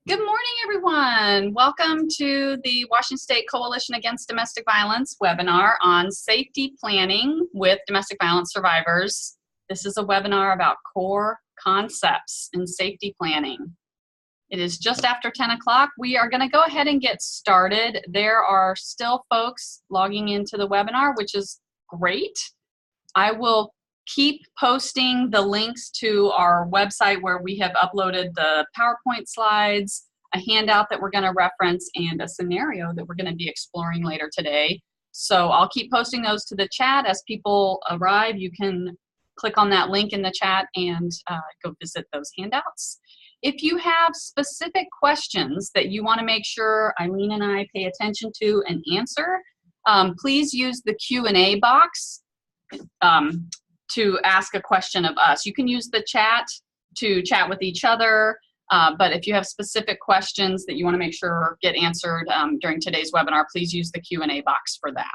Good morning, everyone. Welcome to the Washington State Coalition Against Domestic Violence webinar on safety planning with domestic violence survivors. This is a webinar about core concepts in safety planning. It is just after 10 o'clock. We are going to go ahead and get started. There are still folks logging into the webinar, which is great. I will keep posting the links to our website where we have uploaded the PowerPoint slides, a handout that we're going to reference, and a scenario that we're going to be exploring later today. So I'll keep posting those to the chat. As people arrive, you can click on that link in the chat and go visit those handouts. If you have specific questions that you want to make sure Eileen and I pay attention to and answer, please use the Q&A box to ask a question of us. You can use the chat to chat with each other, but if you have specific questions that you want to make sure get answered during today's webinar, please use the Q&A box for that.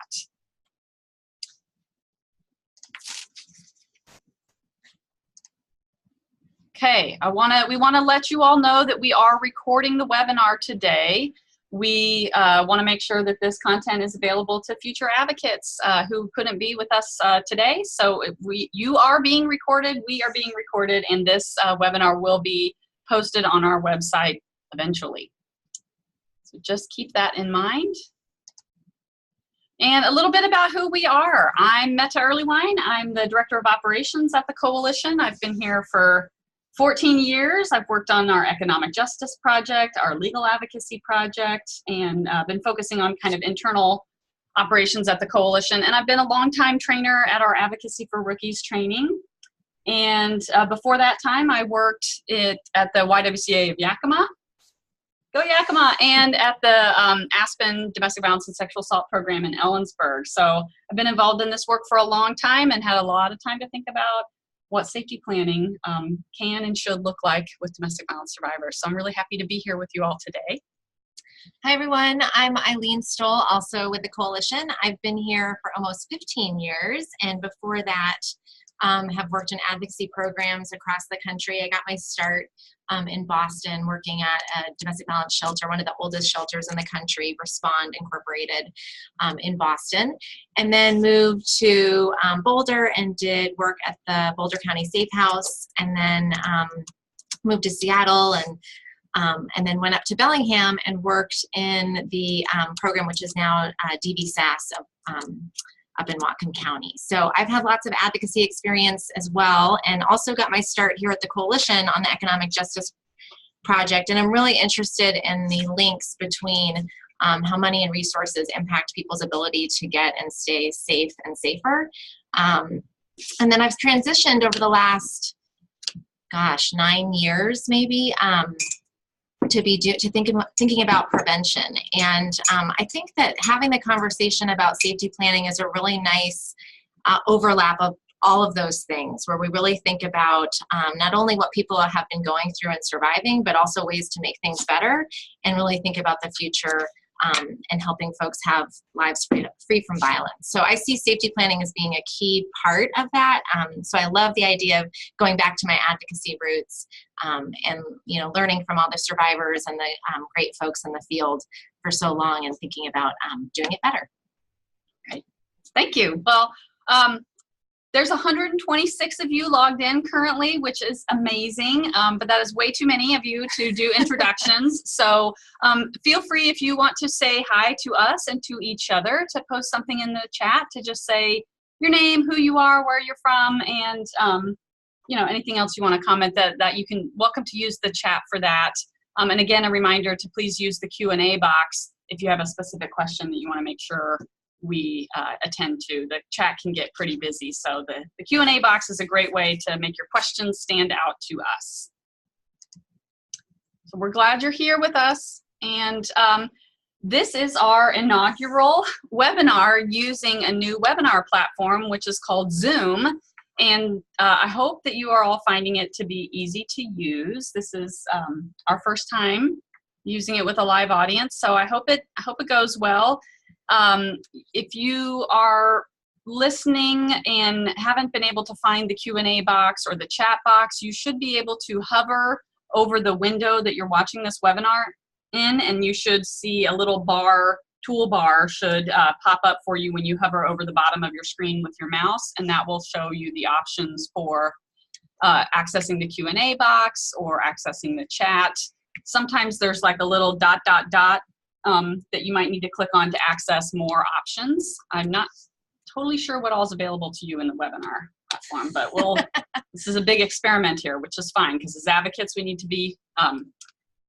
Okay, we want to let you all know that we are recording the webinar today. We want to make sure that this content is available to future advocates who couldn't be with us today. So you are being recorded, we are being recorded, and this webinar will be posted on our website eventually. So just keep that in mind. And a little bit about who we are. I'm Meta Earlywine. I'm the Director of Operations at the Coalition. I've been here for 14 years. I've worked on our economic justice project, our legal advocacy project, and been focusing on kind of internal operations at the Coalition. And I've been a longtime trainer at our Advocacy for Rookies training. And before that time, I worked at the YWCA of Yakima. Go Yakima! And at the Aspen Domestic Violence and Sexual Assault Program in Ellensburg. So I've been involved in this work for a long time and had a lot of time to think about what safety planning can and should look like with domestic violence survivors. So I'm really happy to be here with you all today. Hi everyone, I'm Eileen Stoll, also with the Coalition. I've been here for almost 15 years, and before that have worked in advocacy programs across the country. I got my start in Boston working at a domestic violence shelter, one of the oldest shelters in the country, Respond Incorporated in Boston, and then moved to Boulder and did work at the Boulder County Safe House, and then moved to Seattle and then went up to Bellingham and worked in the program, which is now Davies up in Whatcom County. So I've had lots of advocacy experience as well, and also got my start here at the Coalition on the Economic Justice Project. And I'm really interested in the links between how money and resources impact people's ability to get and stay safe and safer. And then I've transitioned over the last, 9 years maybe, thinking about prevention. And I think that having the conversation about safety planning is a really nice overlap of all of those things, where we really think about not only what people have been going through and surviving, but also ways to make things better, and really think about the future and helping folks have lives free from violence. So I see safety planning as being a key part of that. So I love the idea of going back to my advocacy roots and learning from all the survivors and the great folks in the field for so long, and thinking about doing it better. Great, thank you. Well, there's 126 of you logged in currently, which is amazing, but that is way too many of you to do introductions. So feel free, if you want to say hi to us and to each other, to post something in the chat, to just say your name, who you are, where you're from, and anything else you want to comment, that you can, welcome to use the chat for that. And again, a reminder to please use the Q&A box if you have a specific question that you want to make sure we attend to. The chat can get pretty busy, so the Q&A box is a great way to make your questions stand out to us. So we're glad you're here with us, and this is our inaugural webinar using a new webinar platform, which is called Zoom, and I hope that you are all finding it to be easy to use. This is our first time using it with a live audience, so I hope it goes well. If you are listening and haven't been able to find the Q&A box or the chat box, you should be able to hover over the window that you're watching this webinar in, and you should see a little toolbar should pop up for you when you hover over the bottom of your screen with your mouse, and that will show you the options for accessing the Q&A box or accessing the chat. Sometimes there's like a little ... that you might need to click on to access more options. I'm not totally sure what all is available to you in the webinar platform, but this is a big experiment here, which is fine, because as advocates, we need to be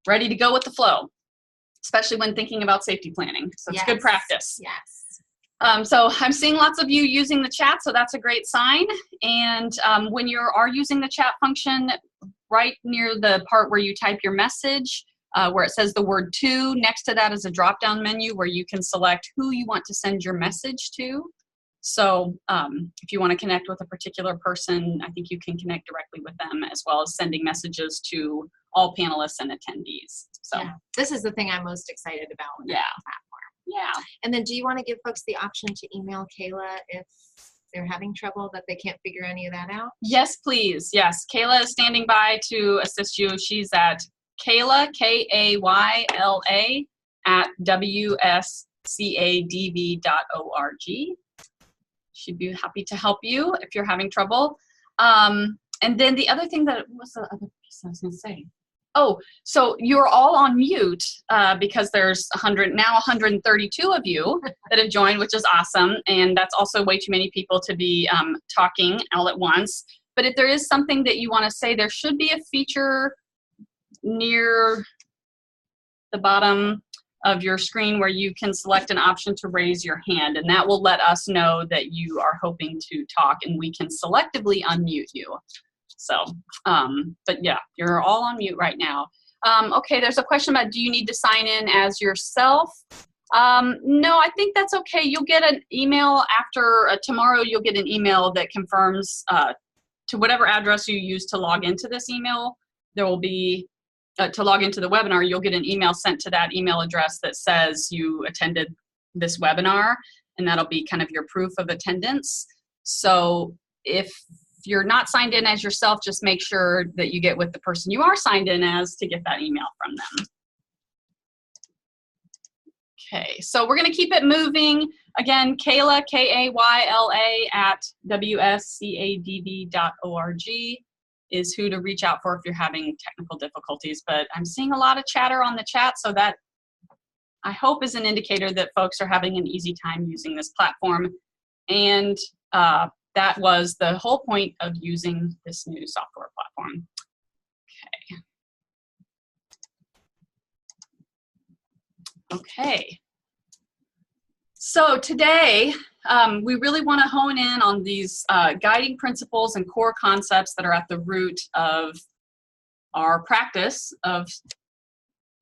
ready to go with the flow, especially when thinking about safety planning. So it's good practice. Yes. So I'm seeing lots of you using the chat, so that's a great sign. And when you are using the chat function, right near the part where you type your message, where it says the word to, next to that is a drop-down menu where you can select who you want to send your message to. So if you want to connect with a particular person, I think you can connect directly with them, as well as sending messages to all panelists and attendees. So this is the thing I'm most excited about with the platform. Yeah. And then do you want to give folks the option to email Kayla if they're having trouble, that they can't figure any of that out? Yes, please. Yes. Kayla is standing by to assist you. She's at Kayla, Kayla, at wscadv.org. She'd be happy to help you if you're having trouble. And then the other thing what's the other piece I was going to say? Oh, so you're all on mute because there's 132 of you that have joined, which is awesome. And that's also way too many people to be talking all at once. But if there is something that you want to say, there should be a feature near the bottom of your screen where you can select an option to raise your hand, and that will let us know that you are hoping to talk, and we can selectively unmute you. So, but yeah, you're all on mute right now. Okay, there's a question about, do you need to sign in as yourself? No, I think that's okay. You'll get an email after tomorrow. You'll get an email that confirms to whatever address you use to log into this email. There will be to log into the webinar, you'll get an email sent to that email address that says you attended this webinar, and that'll be kind of your proof of attendance. So if you're not signed in as yourself, just make sure that you get with the person you are signed in as to get that email from them. Okay, so we're going to keep it moving. Again, Kayla, Kayla, at wscadv.org. is who to reach out for if you're having technical difficulties. But I'm seeing a lot of chatter on the chat, so that I hope is an indicator that folks are having an easy time using this platform. And that was the whole point of using this new software platform. Okay. So today, we really want to hone in on these guiding principles and core concepts that are at the root of our practice of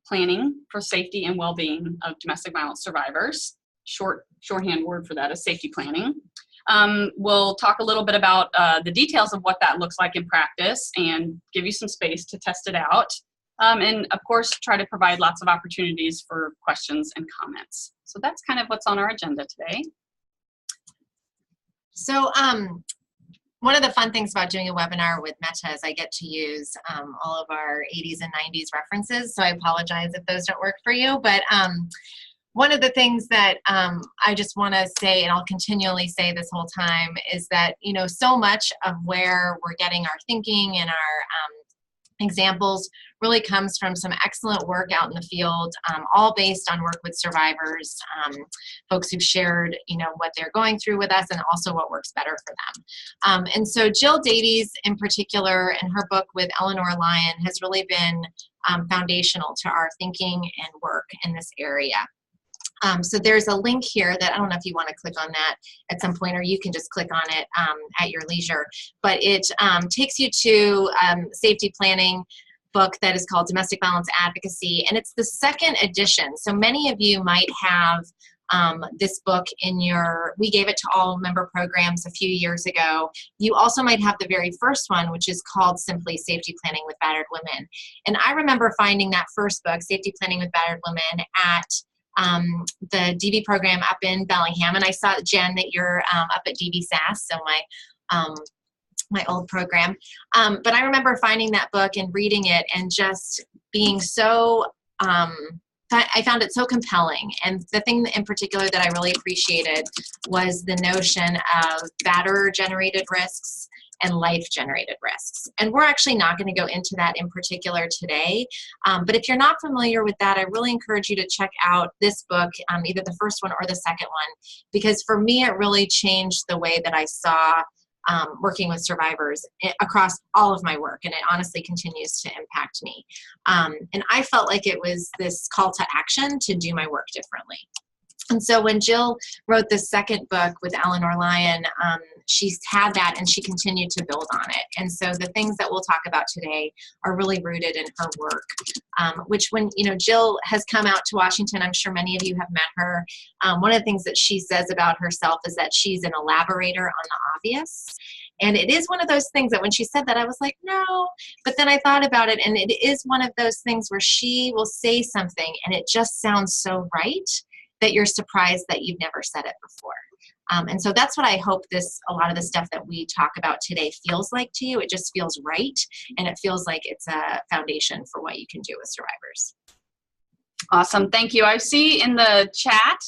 planning for safety and well-being of domestic violence survivors. Shorthand word for that is safety planning. We'll talk a little bit about the details of what that looks like in practice and give you some space to test it out. And of course, try to provide lots of opportunities for questions and comments. So that's kind of what's on our agenda today. So one of the fun things about doing a webinar with Meta is I get to use all of our 80s and 90s references. So I apologize if those don't work for you. But one of the things that I just want to say, and I'll continually say this whole time, is that, you know, so much of where we're getting our thinking and our examples really comes from some excellent work out in the field, all based on work with survivors, folks who've shared, you know, what they're going through with us and also what works better for them. And so Jill Davies in particular, in her book with Eleanor, Lyon, has really been foundational to our thinking and work in this area. So there's a link here that I don't know if you want to click on that at some point, or you can just click on it at your leisure. But it takes you to safety planning book that is called Domestic Violence Advocacy, and it's the second edition. So many of you might have this book in your, we gave it to all member programs a few years ago. You also might have the very first one, which is called simply Safety Planning with Battered Women. And I remember finding that first book, Safety Planning with Battered Women, at the DV program up in Bellingham. And I saw, Jen, that you're up at DV SAS, so my my old program. But I remember finding that book and reading it and just being so, I found it so compelling. And the thing in particular that I really appreciated was the notion of batter-generated risks and life-generated risks. And we're actually not going to go into that in particular today. But if you're not familiar with that, I really encourage you to check out this book, either the first one or the second one, because for me, it really changed the way that I saw working with survivors across all of my work, and it honestly continues to impact me. And I felt like it was this call to action to do my work differently. And so when Jill wrote the second book with Eleanor, Lyon, she's had that and she continued to build on it. And so the things that we'll talk about today are really rooted in her work, which when, Jill has come out to Washington, I'm sure many of you have met her. One of the things that she says about herself is that she's an elaborator on the obvious. And it is one of those things that when she said that, I was like, no. But then I thought about it, and it is one of those things where she will say something and it just sounds so right that you're surprised that you've never said it before. And so that's what I hope a lot of the stuff that we talk about today feels like to you. It just feels right, and it feels like it's a foundation for what you can do with survivors. Awesome, thank you. I see in the chat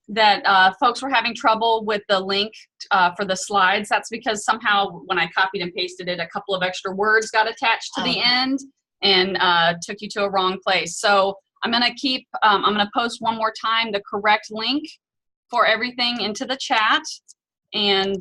that folks were having trouble with the link for the slides. That's because somehow when I copied and pasted it, a couple of extra words got attached to the end and took you to a wrong place. So I'm going to post one more time the correct link for everything into the chat, and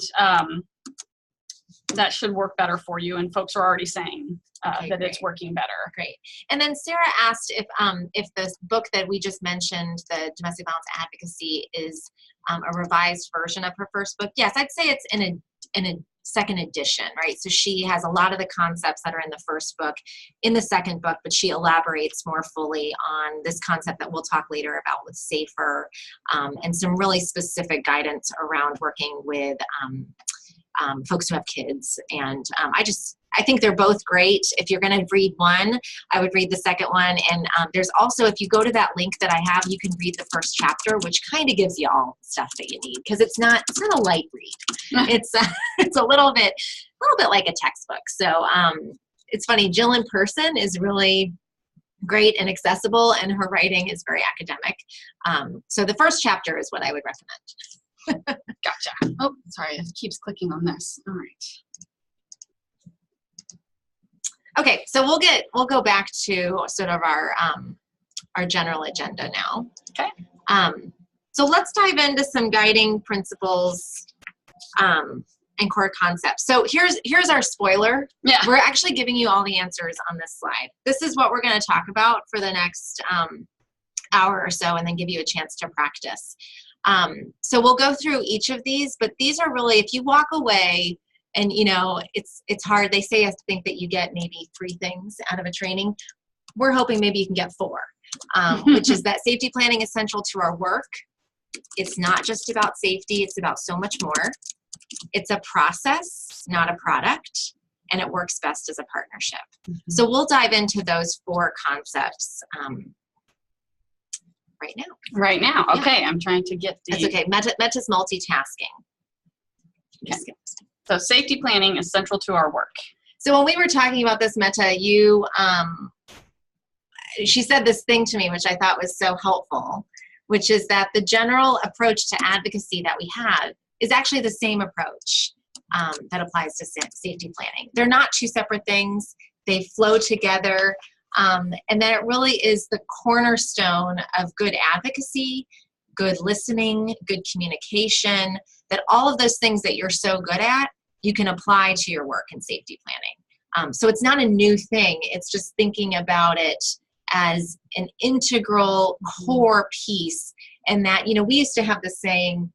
that should work better for you. And folks are already saying that great. It's working better. Great. And then Sarah asked if the book that we just mentioned, the Domestic Violence Advocacy, is a revised version of her first book. Yes, I'd say it's in a second edition, right? So she has a lot of the concepts that are in the first book in the second book, but she elaborates more fully on this concept that we'll talk later about with SAFER, and some really specific guidance around working with folks who have kids. And I think they're both great. If you're going to read one, I would read the second one. And there's also, if you go to that link that I have, you can read the first chapter, which kind of gives you all the stuff that you need, because it's not a light read. It's a little bit like a textbook. So it's funny, Jill in person is really great and accessible, and her writing is very academic. So the first chapter is what I would recommend. Gotcha. Oh, sorry, it keeps clicking on this. All right. Okay, so we'll go back to sort of our general agenda now. Okay. So let's dive into some guiding principles and core concepts. So here's our spoiler. Yeah. We're actually giving you all the answers on this slide. This is what we're going to talk about for the next hour or so, and then give you a chance to practice. So we'll go through each of these, but these are really, if you walk away and it's hard, they say I think that you get maybe 3 things out of a training. We're hoping maybe you can get 4, which is that safety planning is central to our work. It's not just about safety, it's about so much more. It's a process, not a product, and it works best as a partnership. Mm-hmm. So we'll dive into those 4 concepts right now. Right now, okay. Yeah. I'm trying to get the... That's okay. Meta's multitasking. Okay. So safety planning is central to our work. So when we were talking about this, Meta, she said this thing to me, which I thought was so helpful, which is that the general approach to advocacy that we have is actually the same approach that applies to safety planning. They're not 2 separate things. They flow together. And that it really is the cornerstone of good advocacy, good listening, good communication, that all of those things that you're so good at, you can apply to your work in safety planning. So it's not a new thing. It's just thinking about it as an integral core piece. And that, we used to have the saying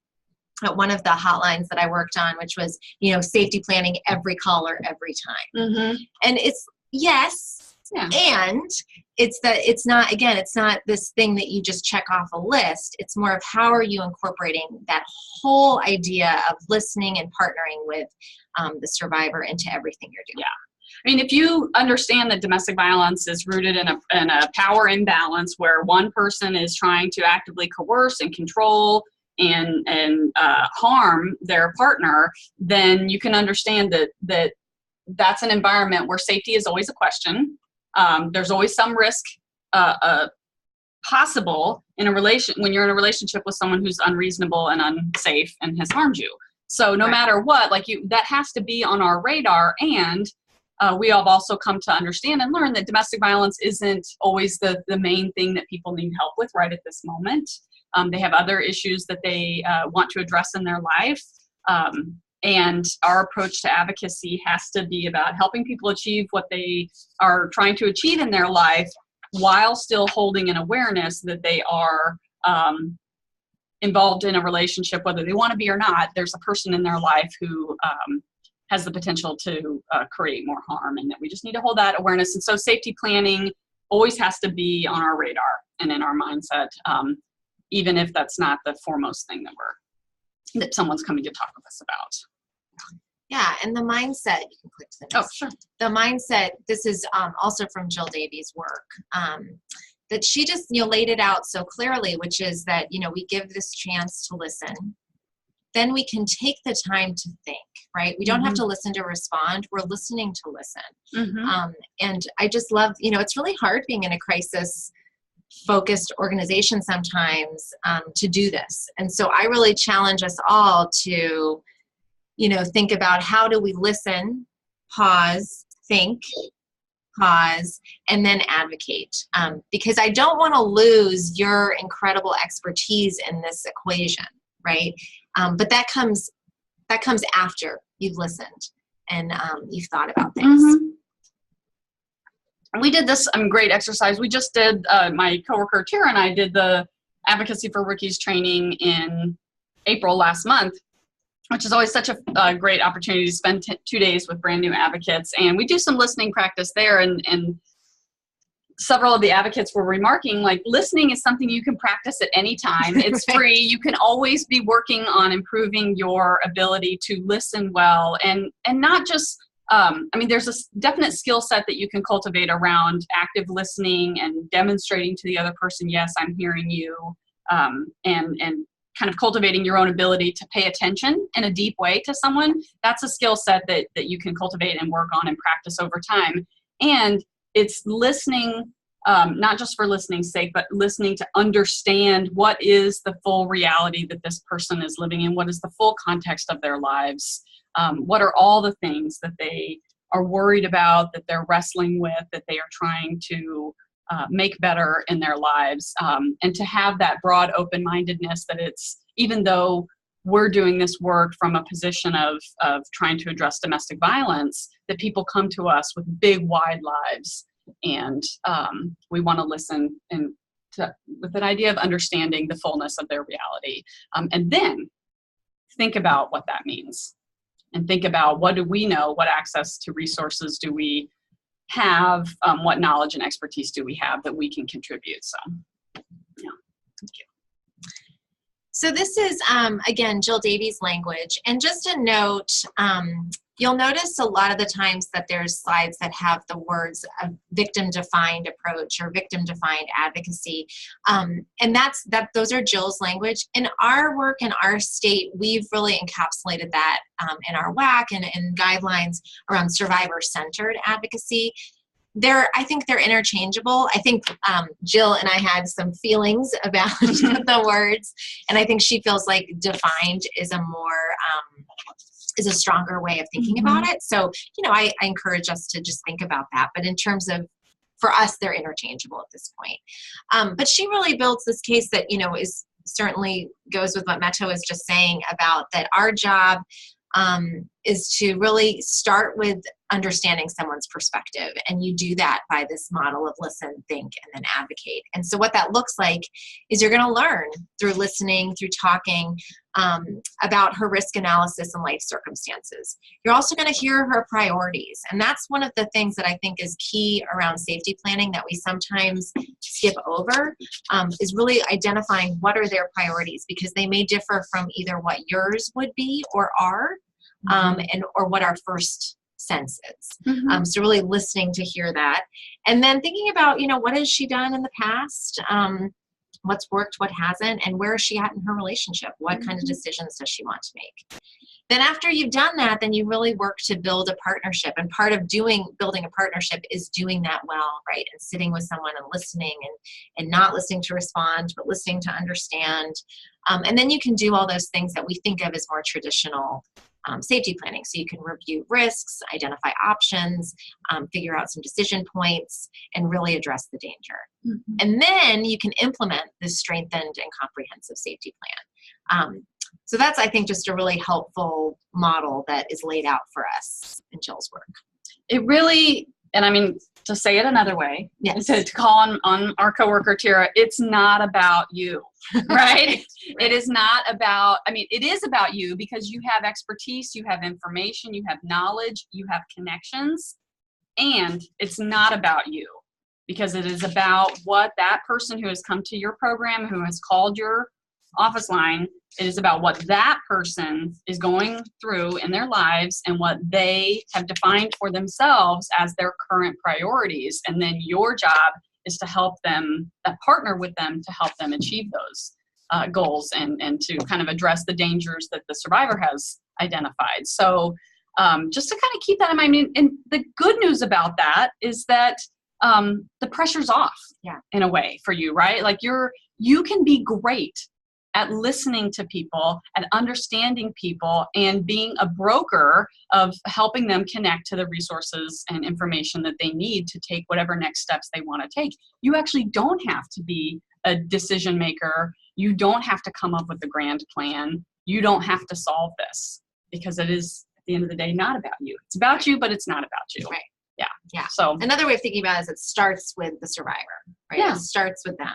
at one of the hotlines that I worked on, which was, safety planning every caller, every time. Mm-hmm. And it's, yes. Yeah. And it's not this thing that you just check off a list. It's more of how are you incorporating that whole idea of listening and partnering with the survivor into everything you're doing. Yeah. I mean, if you understand that domestic violence is rooted in a power imbalance where one person is trying to actively coerce and control and harm their partner, then you can understand that that's an environment where safety is always a question. There's always some risk possible in a when you're in a relationship with someone who's unreasonable and unsafe and has harmed you. So no matter what, that has to be on our radar. And we have also come to understand and learn that domestic violence isn't always the main thing that people need help with right at this moment. They have other issues that they want to address in their life. And our approach to advocacy has to be about helping people achieve what they are trying to achieve in their life, while still holding an awareness that they are involved in a relationship, whether they want to be or not. There's a person in their life who has the potential to create more harm, and that we just need to hold that awareness. And so safety planning always has to be on our radar and in our mindset, even if that's not the foremost thing that someone's coming to talk with us about. Yeah, and the mindset, you can click to the next. Oh, sure. The mindset, this is also from Jill Davies' work, that she just, laid it out so clearly, which is that, we give this chance to listen. Then we can take the time to think, right? We don't have to listen to respond. We're listening to listen. And I just love, it's really hard being in a crisis-focused organization sometimes to do this. And so I really challenge us all to think about, how do we listen, pause, think, pause, and then advocate. Because I don't want to lose your incredible expertise in this equation, right? But that comes after you've listened and you've thought about things. We did this great exercise. We just did, my coworker Tara and I did the Advocacy for Rookies training in April last month, which is always such a great opportunity to spend 2 days with brand new advocates. And we do some listening practice there. And several of the advocates were remarking, listening is something you can practice at any time. It's free. You can always be working on improving your ability to listen well. And not just, there's a definite skill set that you can cultivate around active listening and demonstrating to the other person, yes, I'm hearing you, and kind of cultivating your own ability to pay attention in a deep way to someone. That's a skill set that you can cultivate and work on and practice over time. And it's listening, not just for listening's sake, but listening to understand what is the full reality that this person is living in, what is the full context of their lives, what are all the things that they are worried about, that they're wrestling with, that they are trying to make better in their lives, and to have that broad open-mindedness that it's, even though we're doing this work from a position of trying to address domestic violence, that people come to us with big, wide lives, and we want to listen with an idea of understanding the fullness of their reality, and then think about what that means, and think about, what do we know, what access to resources do we have, what knowledge and expertise do we have that we can contribute. So, yeah, thank you. So this is, again, Jill Davies' language. And just a note, you'll notice a lot of the times that there's slides that have the words victim-defined approach or victim-defined advocacy. And those are Jill's language. In our work in our state, we've really encapsulated that in our WAC and guidelines around survivor-centered advocacy. I think they're interchangeable. I think Jill and I had some feelings about the words, and I think she feels like defined is a stronger way of thinking about it. So, I encourage us to just think about that. But in terms of, for us, they're interchangeable at this point. But she really builds this case that, is certainly goes with what Meto was just saying about that our job is to really start with understanding someone's perspective. And you do that by this model of listen, think, and then advocate. And so what that looks like is you're going to learn through listening, through talking about her risk analysis and life circumstances. You're also going to hear her priorities. And that's one of the things that I think is key around safety planning that we sometimes skip over, is really identifying what are their priorities, because they may differ from either what yours would be or are, or what our first sense is. So really listening to hear that. And then thinking about, what has she done in the past? what's worked, what hasn't, and where is she at in her relationship? What kind of decisions does she want to make? Then after you've done that, then you really work to build a partnership. And part of building a partnership is doing that well, right? And sitting with someone and listening and not listening to respond, but listening to understand. And then you can do all those things that we think of as more traditional safety planning. So you can review risks, identify options, figure out some decision points, and really address the danger. And then you can implement this strengthened and comprehensive safety plan. So that's, I think, just a really helpful model that is laid out for us in Jill's work. It really, and I mean, to say it another way, yes. to call on our coworker, Tara, it's not about you, right? Right. It is not about, I mean, it is about you because you have expertise, you have information, you have knowledge, you have connections, and it's not about you because it is about what that person who has come to your program, who has called your office line, it is about what that person is going through in their lives and what they have defined for themselves as their current priorities. And then your job is to help them, partner with them to help them achieve those goals and to kind of address the dangers that the survivor has identified. So just to kind of keep that in mind. And the good news about that is that the pressure's off in a way for you, right? Like you can be great at listening to people, at understanding people, and being a broker of helping them connect to the resources and information that they need to take whatever next steps they want to take. You actually don't have to be a decision maker. You don't have to come up with a grand plan. You don't have to solve this because it is, at the end of the day, not about you. It's about you, but it's not about you. Right. Yeah. Yeah. So another way of thinking about it is it starts with the survivor, right? Yeah. It starts with them.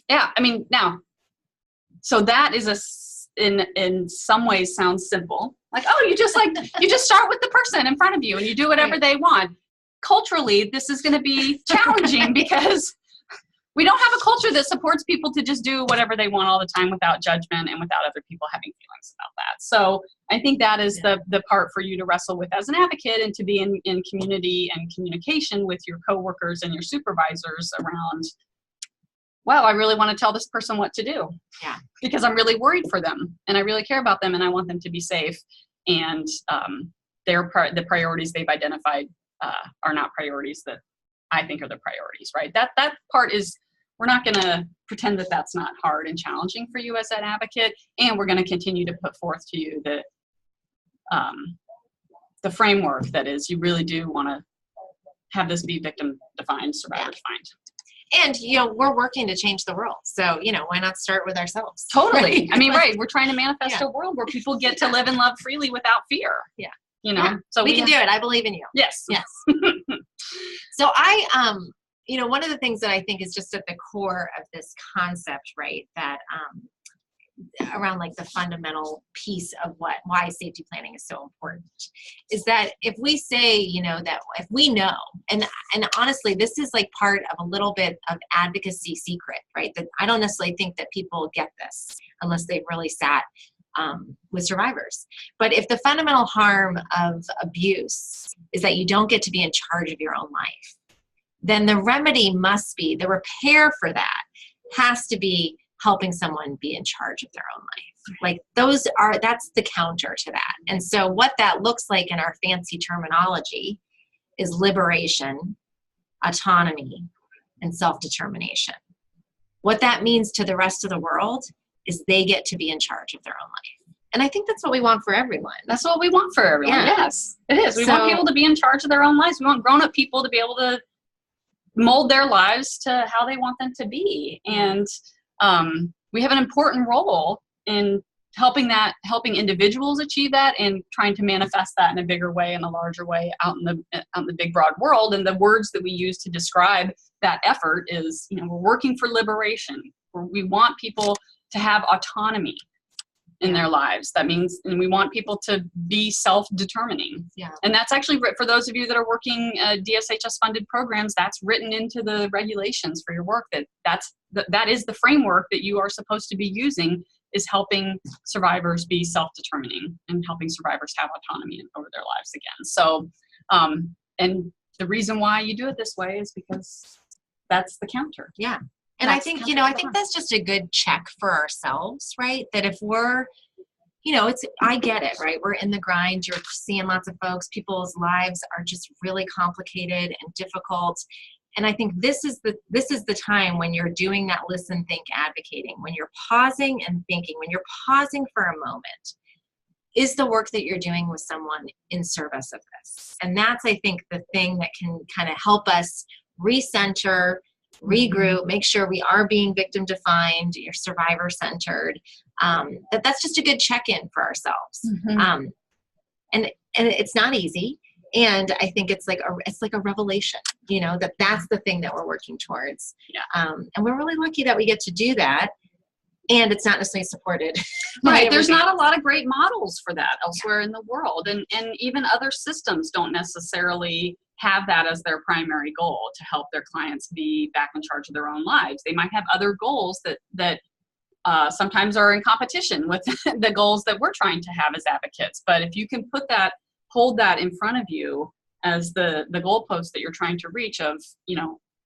Yeah, I mean, now, so that is in some ways sounds simple. Like, oh, you just start with the person in front of you and you do whatever they want. Culturally, this is going to be challenging because we don't have a culture that supports people to just do whatever they want all the time without judgment and without other people having feelings about that. So I think that is the part for you to wrestle with as an advocate and to be in community and communication with your coworkers and your supervisors around, wow, I really want to tell this person what to do. Yeah. Because I'm really worried for them and I really care about them and I want them to be safe. And the priorities they've identified are not priorities that I think are the priorities, right? That part is, we're not going to pretend that that's not hard and challenging for you as an advocate. And we're going to continue to put forth to you the framework that is, you really do want to have this be victim defined, survivor defined. And, we're working to change the world. So, why not start with ourselves? Totally. Right? I mean, right. We're trying to manifest a world where people get to live and love freely without fear. Yeah. So we can do it. I believe in you. Yes. Yes. So one of the things that I think is just at the core of this concept, right, that around like the fundamental piece of why safety planning is so important is that if we say, that if we know, and honestly, this is like part of a little bit of advocacy secret, right? That I don't necessarily think that people get this unless they've really sat with survivors. But if the fundamental harm of abuse is that you don't get to be in charge of your own life, then the remedy must be, the repair for that has to be helping someone be in charge of their own life. Like that's the counter to that. And so what that looks like in our fancy terminology is liberation, autonomy, and self-determination. What that means to the rest of the world is they get to be in charge of their own life. And I think that's what we want for everyone. That's what we want for everyone. Yeah. Yes, it is. We want people to be in charge of their own lives. We want grown-up people to be able to mold their lives to how they want them to be. And we have an important role in helping individuals achieve that and trying to manifest that in a bigger way, in a larger way out in the big broad world. And the words that we use to describe that effort is, we're working for liberation. We want people to have autonomy in their lives. That means, and we want people to be self-determining. Yeah. And that's actually, for those of you that are working DSHS funded programs, that's written into the regulations for your work, that is the framework that you are supposed to be using, is helping survivors be self-determining and helping survivors have autonomy over their lives again. So, and the reason why you do it this way is because that's the counter. Yeah. And I think, I think that's just a good check for ourselves, right? That if we're, I get it, right? We're in the grind. You're seeing lots of folks. People's lives are just really complicated and difficult. And I think this is the time when you're doing that listen, think, advocating, when you're pausing and thinking, when you're pausing for a moment, is the work that you're doing with someone in service of this? And that's, I think, the thing that can kind of help us recenter, regroup, make sure we are being victim defined, you're survivor centered. That's just a good check-in for ourselves. And it's not easy. And I think it's like a revelation, that's the thing that we're working towards. Yeah. And we're really lucky that we get to do that. And it's not necessarily supported. Right. There's not a lot of great models for that elsewhere in the world. And even other systems don't necessarily have that as their primary goal, to help their clients be back in charge of their own lives. They might have other goals that sometimes are in competition with the goals that we're trying to have as advocates. But if you can hold that in front of you as the goalpost that you're trying to reach of,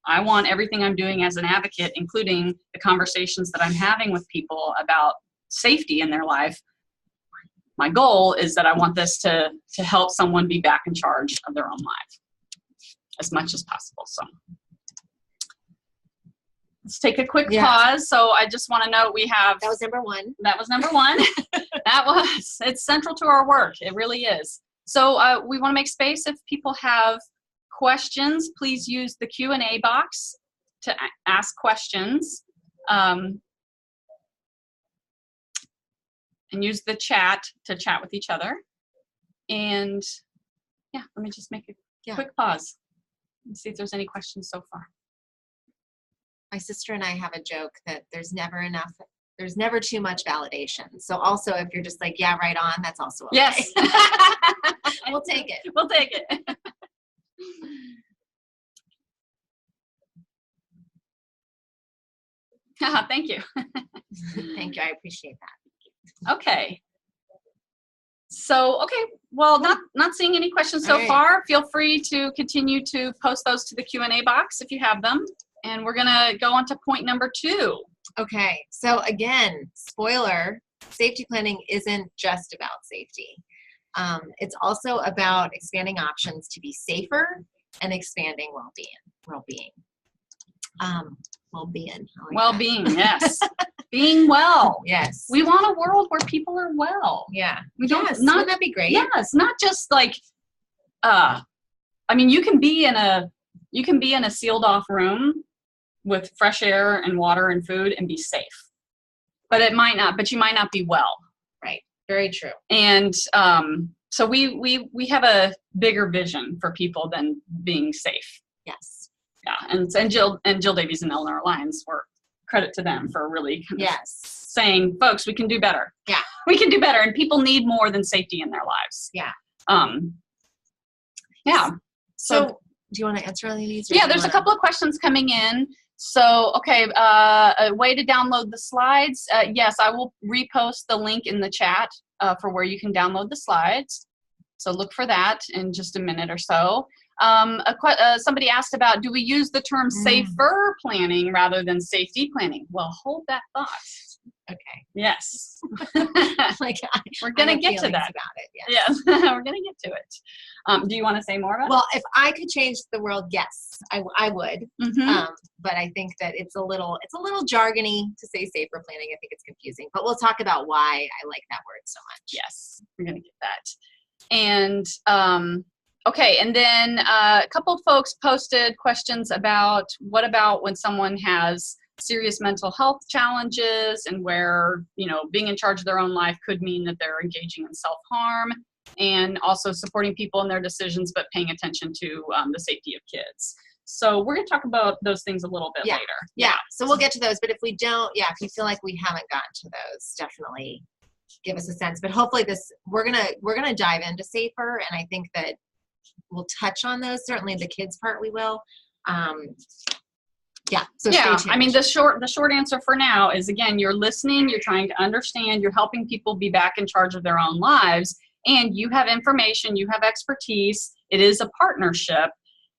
I want everything I'm doing as an advocate, including the conversations that I'm having with people about safety in their life. My goal is that I want this to help someone be back in charge of their own life as much as possible. So let's take a quick pause. So I just want to note that was number one. It's central to our work. It really is. So we want to make space if people have questions. Please use the Q&A box to ask questions, and use the chat to chat with each other. And let me just make a quick pause and see if there's any questions so far. My sister and I have a joke that there's never too much validation. So also, if you're just like, yeah, right on, that's also okay. Yes. We'll take it. We'll take it. Thank you. Thank you. I appreciate that. Okay. So, well, not seeing any questions so far. Feel free to continue to post those to the Q&A box if you have them. And we're going to go on to point number 2. Okay. So again, spoiler, safety planning isn't just about safety. It's also about expanding options to be safer and expanding well-being. Well-being, yes. Being well. Yes. We want a world where people are well. Yeah. Wouldn't that be great? Yes. Not just like, you can be in a sealed off room with fresh air and water and food and be safe. But you might not be well. Right. Very true. And so we have a bigger vision for people than being safe. Yes. Yeah. And Jill Davies and Eleanor Lyons, credit to them for really kind of saying, folks, we can do better. Yeah. We can do better. And people need more than safety in their lives. Yeah. Yeah. So do you want to answer any of these? Yeah, there's a couple of questions coming in. So, a way to download the slides. Yes, I will repost the link in the chat for where you can download the slides. So look for that in just a minute or so. Somebody asked about, do we use the term safer planning rather than safety planning? Well, hold that thought. Okay. Yes. We're going to get to that. About it. Yes. We're going to get to it. Do you want to say more about it? Well, if I could change the world, yes, I would. But I think that it's a little jargony to say safer planning. I think it's confusing, but we'll talk about why I like that word so much. Yes. We're going to get that. And, and then a couple of folks posted questions about what about when someone has serious mental health challenges and where, being in charge of their own life could mean that they're engaging in self-harm, and also supporting people in their decisions, but paying attention to the safety of kids. So we're going to talk about those things a little bit later. Yeah. So we'll get to those, but if we don't, if you feel like we haven't gotten to those, definitely give us a sense. But hopefully we're gonna dive into safer, and I think that we'll touch on those. Certainly the kids part we will. So stay tuned. The short answer for now is, again, you're listening, you're trying to understand, you're helping people be back in charge of their own lives, and you have information, you have expertise. It is a partnership,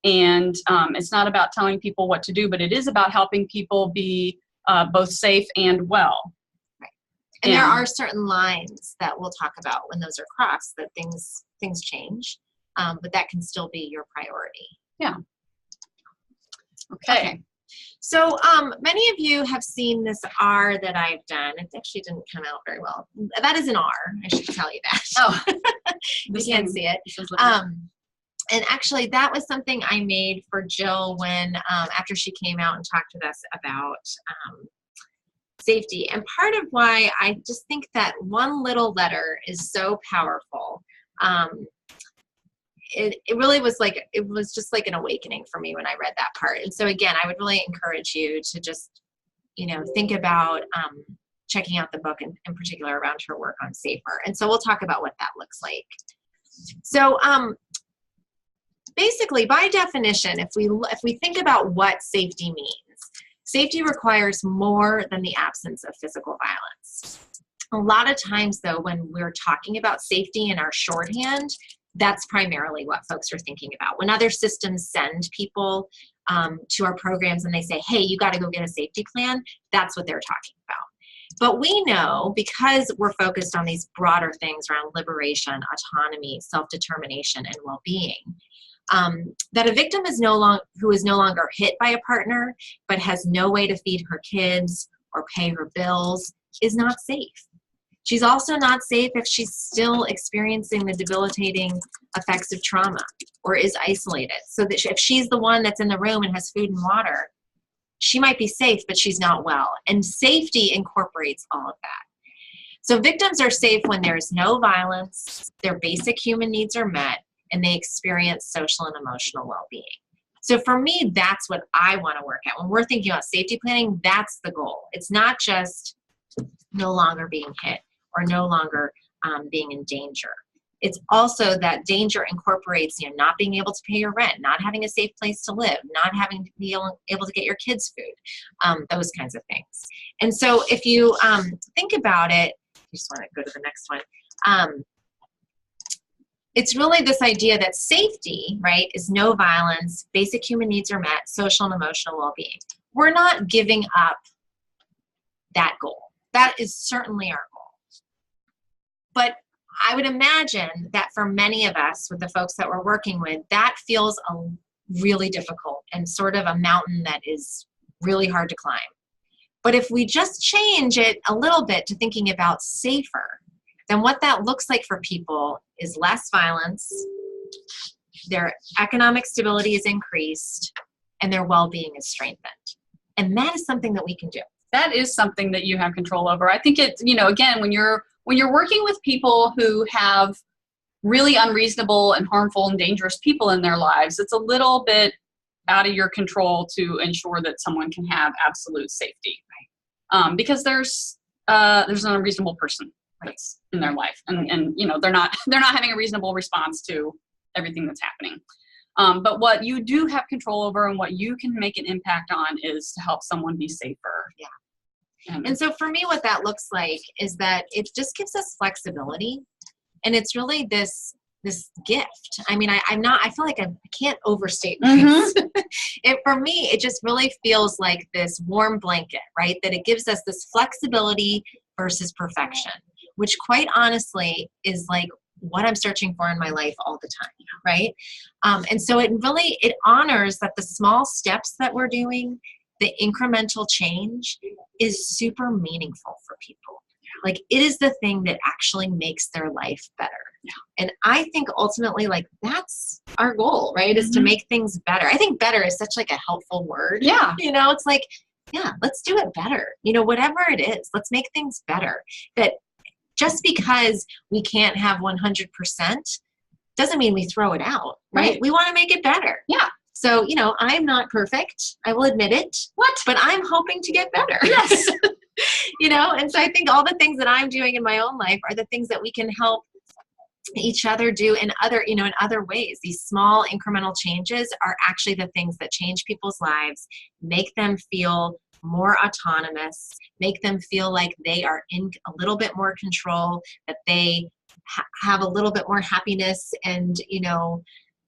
And it's not about telling people what to do, but it is about helping people be both safe and well. Right. And there are certain lines that we'll talk about when those are crossed, that things change, but that can still be your priority. Yeah. Okay. So many of you have seen this R that I've done. It actually didn't come out very well. That is an R. I should tell you that. Oh, you can't see it. And actually, that was something I made for Jill when after she came out and talked with us about safety. And part of why I just think that one little letter is so powerful. It really was like, it was just like an awakening for me when I read that part. And so again, I would really encourage you to just, think about checking out the book in particular around her work on SAFER. And so we'll talk about what that looks like. So basically, by definition, if we think about what safety means, safety requires more than the absence of physical violence. A lot of times, though, when we're talking about safety in our shorthand, that's primarily what folks are thinking about. When other systems send people to our programs and they say, hey, you got to go get a safety plan, that's what they're talking about. But we know, because we're focused on these broader things around liberation, autonomy, self-determination, and well-being, that a victim who is no longer hit by a partner but has no way to feed her kids or pay her bills is not safe. She's also not safe if she's still experiencing the debilitating effects of trauma or is isolated. So that if she's the one that's in the room and has food and water, she might be safe, but she's not well. And safety incorporates all of that. So victims are safe when there's no violence, their basic human needs are met, and they experience social and emotional well-being. So for me, that's what I want to work at. When we're thinking about safety planning, that's the goal. It's not just no longer being hit or no longer being in danger. It's also that danger incorporates, not being able to pay your rent, not having a safe place to live, not having to be able to get your kids food, those kinds of things. And so if you think about it, I just want to go to the next one. It's really this idea that safety, right, is no violence, basic human needs are met, social and emotional well-being. We're not giving up that goal. That is certainly our goal. But I would imagine that for many of us, with the folks that we're working with, that feels really difficult and sort of a mountain that is really hard to climb. But if we just change it a little bit to thinking about safer, then what that looks like for people is less violence, their economic stability is increased, and their well-being is strengthened. And that is something that we can do. That is something that you have control over. I think it's, again, when you're working with people who have really unreasonable and harmful and dangerous people in their lives, it's a little bit out of your control to ensure that someone can have absolute safety. Because there's an unreasonable person that's in their life, and they're not having a reasonable response to everything that's happening. But what you do have control over and what you can make an impact on is to help someone be safer. Yeah. And so for me, what that looks like is that it just gives us flexibility, and it's really this gift. I mean, I feel like I can't overstate this. For me, it just really feels like this warm blanket, right? That it gives us this flexibility versus perfection, which quite honestly is like what I'm searching for in my life all the time, right? And so it honors that the small steps that we're doing, the incremental change, is super meaningful for people. Like, it is the thing that actually makes their life better. Yeah. And I think ultimately, like, that's our goal, right? Is to make things better. I think better is such like a helpful word. Yeah. It's like, yeah, let's do it better. Whatever it is, let's make things better. That just because we can't have 100% doesn't mean we throw it out, right? We want to make it better. Yeah. So, I'm not perfect. I will admit it. But I'm hoping to get better. Yes. And so I think all the things that I'm doing in my own life are the things that we can help each other do in other ways. These small incremental changes are actually the things that change people's lives, make them feel more autonomous, make them feel like they are in a little bit more control, that they have a little bit more happiness and,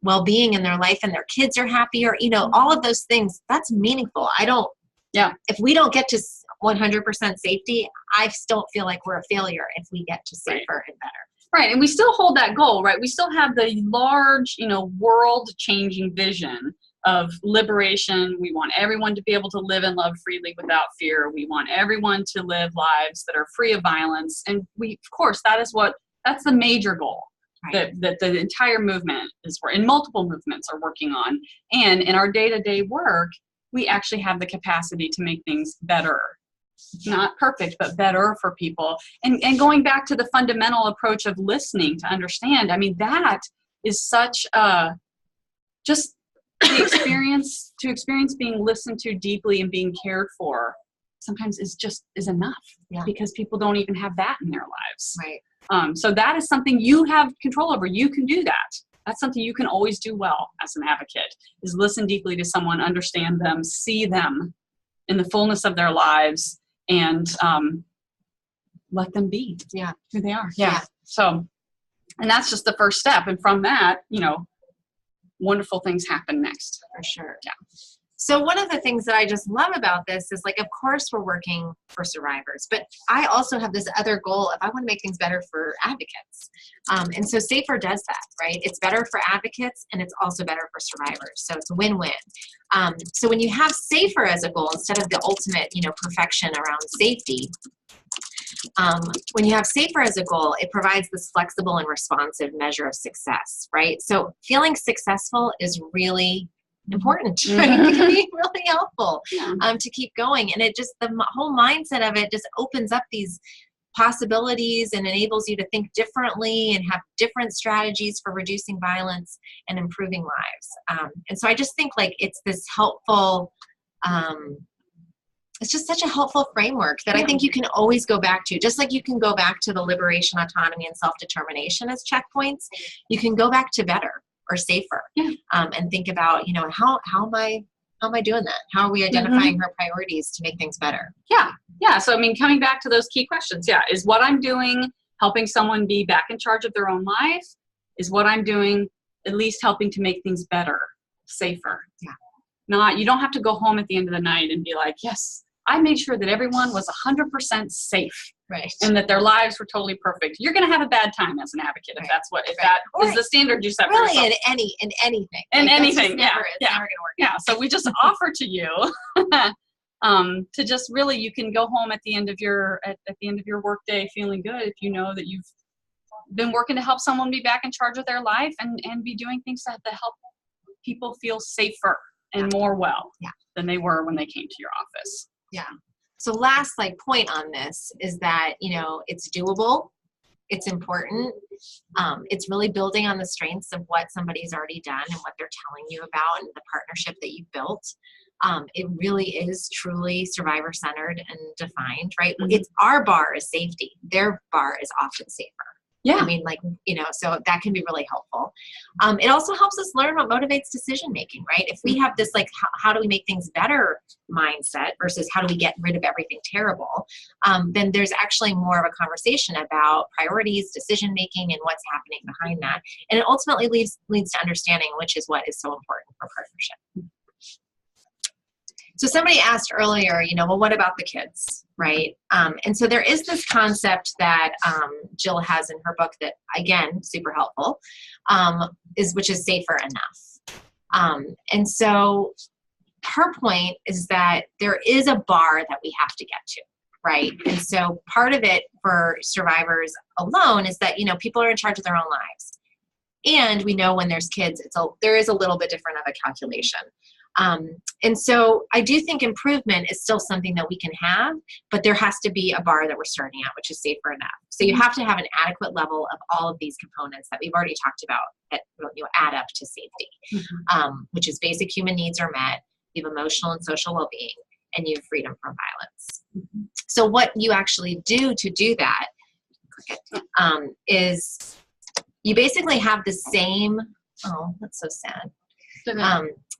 well-being in their life and their kids are happier, you know, all of those things, that's meaningful. If we don't get to 100% safety, I still feel like we're a failure if we get to safer and better. Right, and we still hold that goal, right? We still have the large, world-changing vision of liberation. We want everyone to be able to live and love freely without fear. We want everyone to live lives that are free of violence. And of course, that's the major goal. Right. That the entire movement and multiple movements are working on. And in our day-to-day work, we actually have the capacity to make things better. Not perfect, but better for people. And going back to the fundamental approach of listening to understand, I mean, that is such just the experience, to experience being listened to deeply and being cared for sometimes is enough, because people don't even have that in their lives. Right. So that is something you have control over. You can do that. That's something you can always do well as an advocate, is listen deeply to someone, understand them, see them in the fullness of their lives, and let them be who they are. Yeah. So, and that's just the first step. And from that, wonderful things happen next. For sure. Yeah. So one of the things that I just love about this is, like, of course we're working for survivors, but I also have this other goal of I want to make things better for advocates. And so SAFER does that, right? It's better for advocates and it's also better for survivors. So it's a win-win. So when you have SAFER as a goal instead of the ultimate, perfection around safety, when you have SAFER as a goal, it provides this flexible and responsive measure of success, right? So feeling successful is really important. Right? It can be really helpful to keep going. And it just, the whole mindset of it just opens up these possibilities and enables you to think differently and have different strategies for reducing violence and improving lives. And so I just think, like, it's this helpful, it's just such a helpful framework that I think you can always go back to. Just like you can go back to the liberation, autonomy, and self-determination as checkpoints, you can go back to better or SAFER, and think about, how am I doing that? How are we identifying her priorities to make things better? Yeah. So, I mean, coming back to those key questions, is what I'm doing helping someone be back in charge of their own life? Is what I'm doing at least helping to make things better, safer? You don't have to go home at the end of the night and be like, yes, I made sure that everyone was 100% safe. Right. And that their lives were totally perfect. You're going to have a bad time as an advocate if that is the standard you set for yourself. Really, in anything. In anything, it's never going to work. Yeah. So we just offer to you to just really, you can go home at the end of your workday feeling good if you know that you've been working to help someone be back in charge of their life and be doing things that help people feel safer and more than they were when they came to your office. Yeah. So last point on this is that, it's doable. It's important. It's really building on the strengths of what somebody's already done and what they're telling you about and the partnership that you've built. It really is truly survivor-centered and defined, right? It's our bar is safety. Their bar is often safer. Yeah. I mean, so that can be really helpful. It also helps us learn what motivates decision-making, right? If we have this, how do we make things better mindset versus how do we get rid of everything terrible, then there's actually more of a conversation about priorities, decision-making, and what's happening behind that. And it ultimately leads to understanding, which is what is so important for partnership. So somebody asked earlier, well, what about the kids, right? And so there is this concept that Jill has in her book that, again, super helpful, which is SAFER enough. And so her point is that there is a bar that we have to get to, right? And so part of it for survivors alone is that, people are in charge of their own lives. And we know when there's kids, there is a little bit different of a calculation. And so I do think improvement is still something that we can have, but there has to be a bar that we're starting at, which is SAFER enough. So you have to have an adequate level of all of these components that we've already talked about that add up to safety, which is basic human needs are met, you have emotional and social well-being, and you have freedom from violence. So what you actually do to do that is you basically have the same, oh, that's so sad.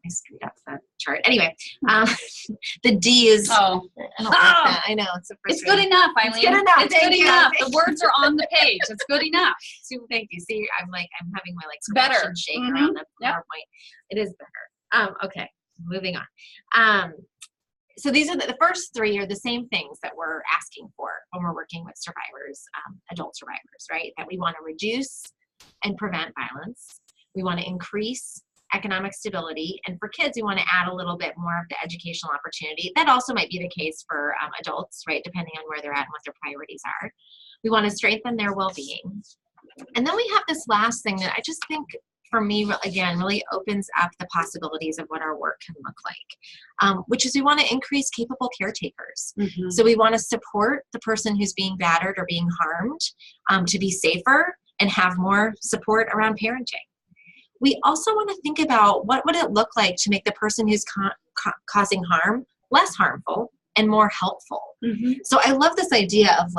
I screwed up that chart. Anyway, the D is, I don't like that. I know, it's It's good enough, Eileen. It's good enough. It's good enough. The words are on the page. It's good enough. So thank you. See, I'm having my better shake around the PowerPoint. It is better. Okay, moving on. So these are the first three are the same things that we're asking for when we're working with survivors, adult survivors, right? That we want to reduce and prevent violence. We want to increase economic stability. And for kids, we want to add a little bit more of the educational opportunity. That also might be the case for adults, right? Depending on where they're at and what their priorities are. We want to strengthen their well-being. And then we have this last thing that I just think, for me, again, really opens up the possibilities of what our work can look like, which is we want to increase capable caretakers. Mm-hmm. So we want to support the person who's being battered or being harmed to be safer and have more support around parenting. We also want to think about what would it look like to make the person who's causing harm less harmful and more helpful. Mm-hmm. So I love this idea of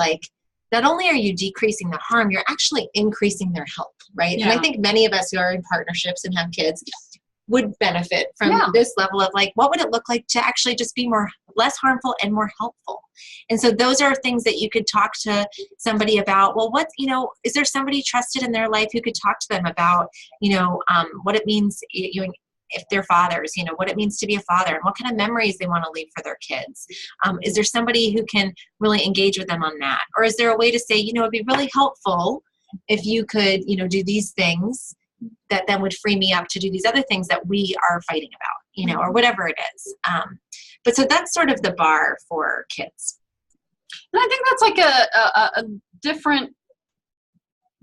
not only are you decreasing the harm, you're actually increasing their help, right? Yeah. And I think many of us who are in partnerships and have kids would benefit from this level of what would it look like to actually just be less harmful and more helpful? And so those are things that you could talk to somebody about. Well, is there somebody trusted in their life who could talk to them about, what it means, if they're fathers, what it means to be a father and what kind of memories they want to leave for their kids. Is there somebody who can really engage with them on that? Or is there a way to say, it'd be really helpful if you could, do these things that then would free me up to do these other things that we are fighting about, or whatever it is. But so that's sort of the bar for kids. And I think that's a different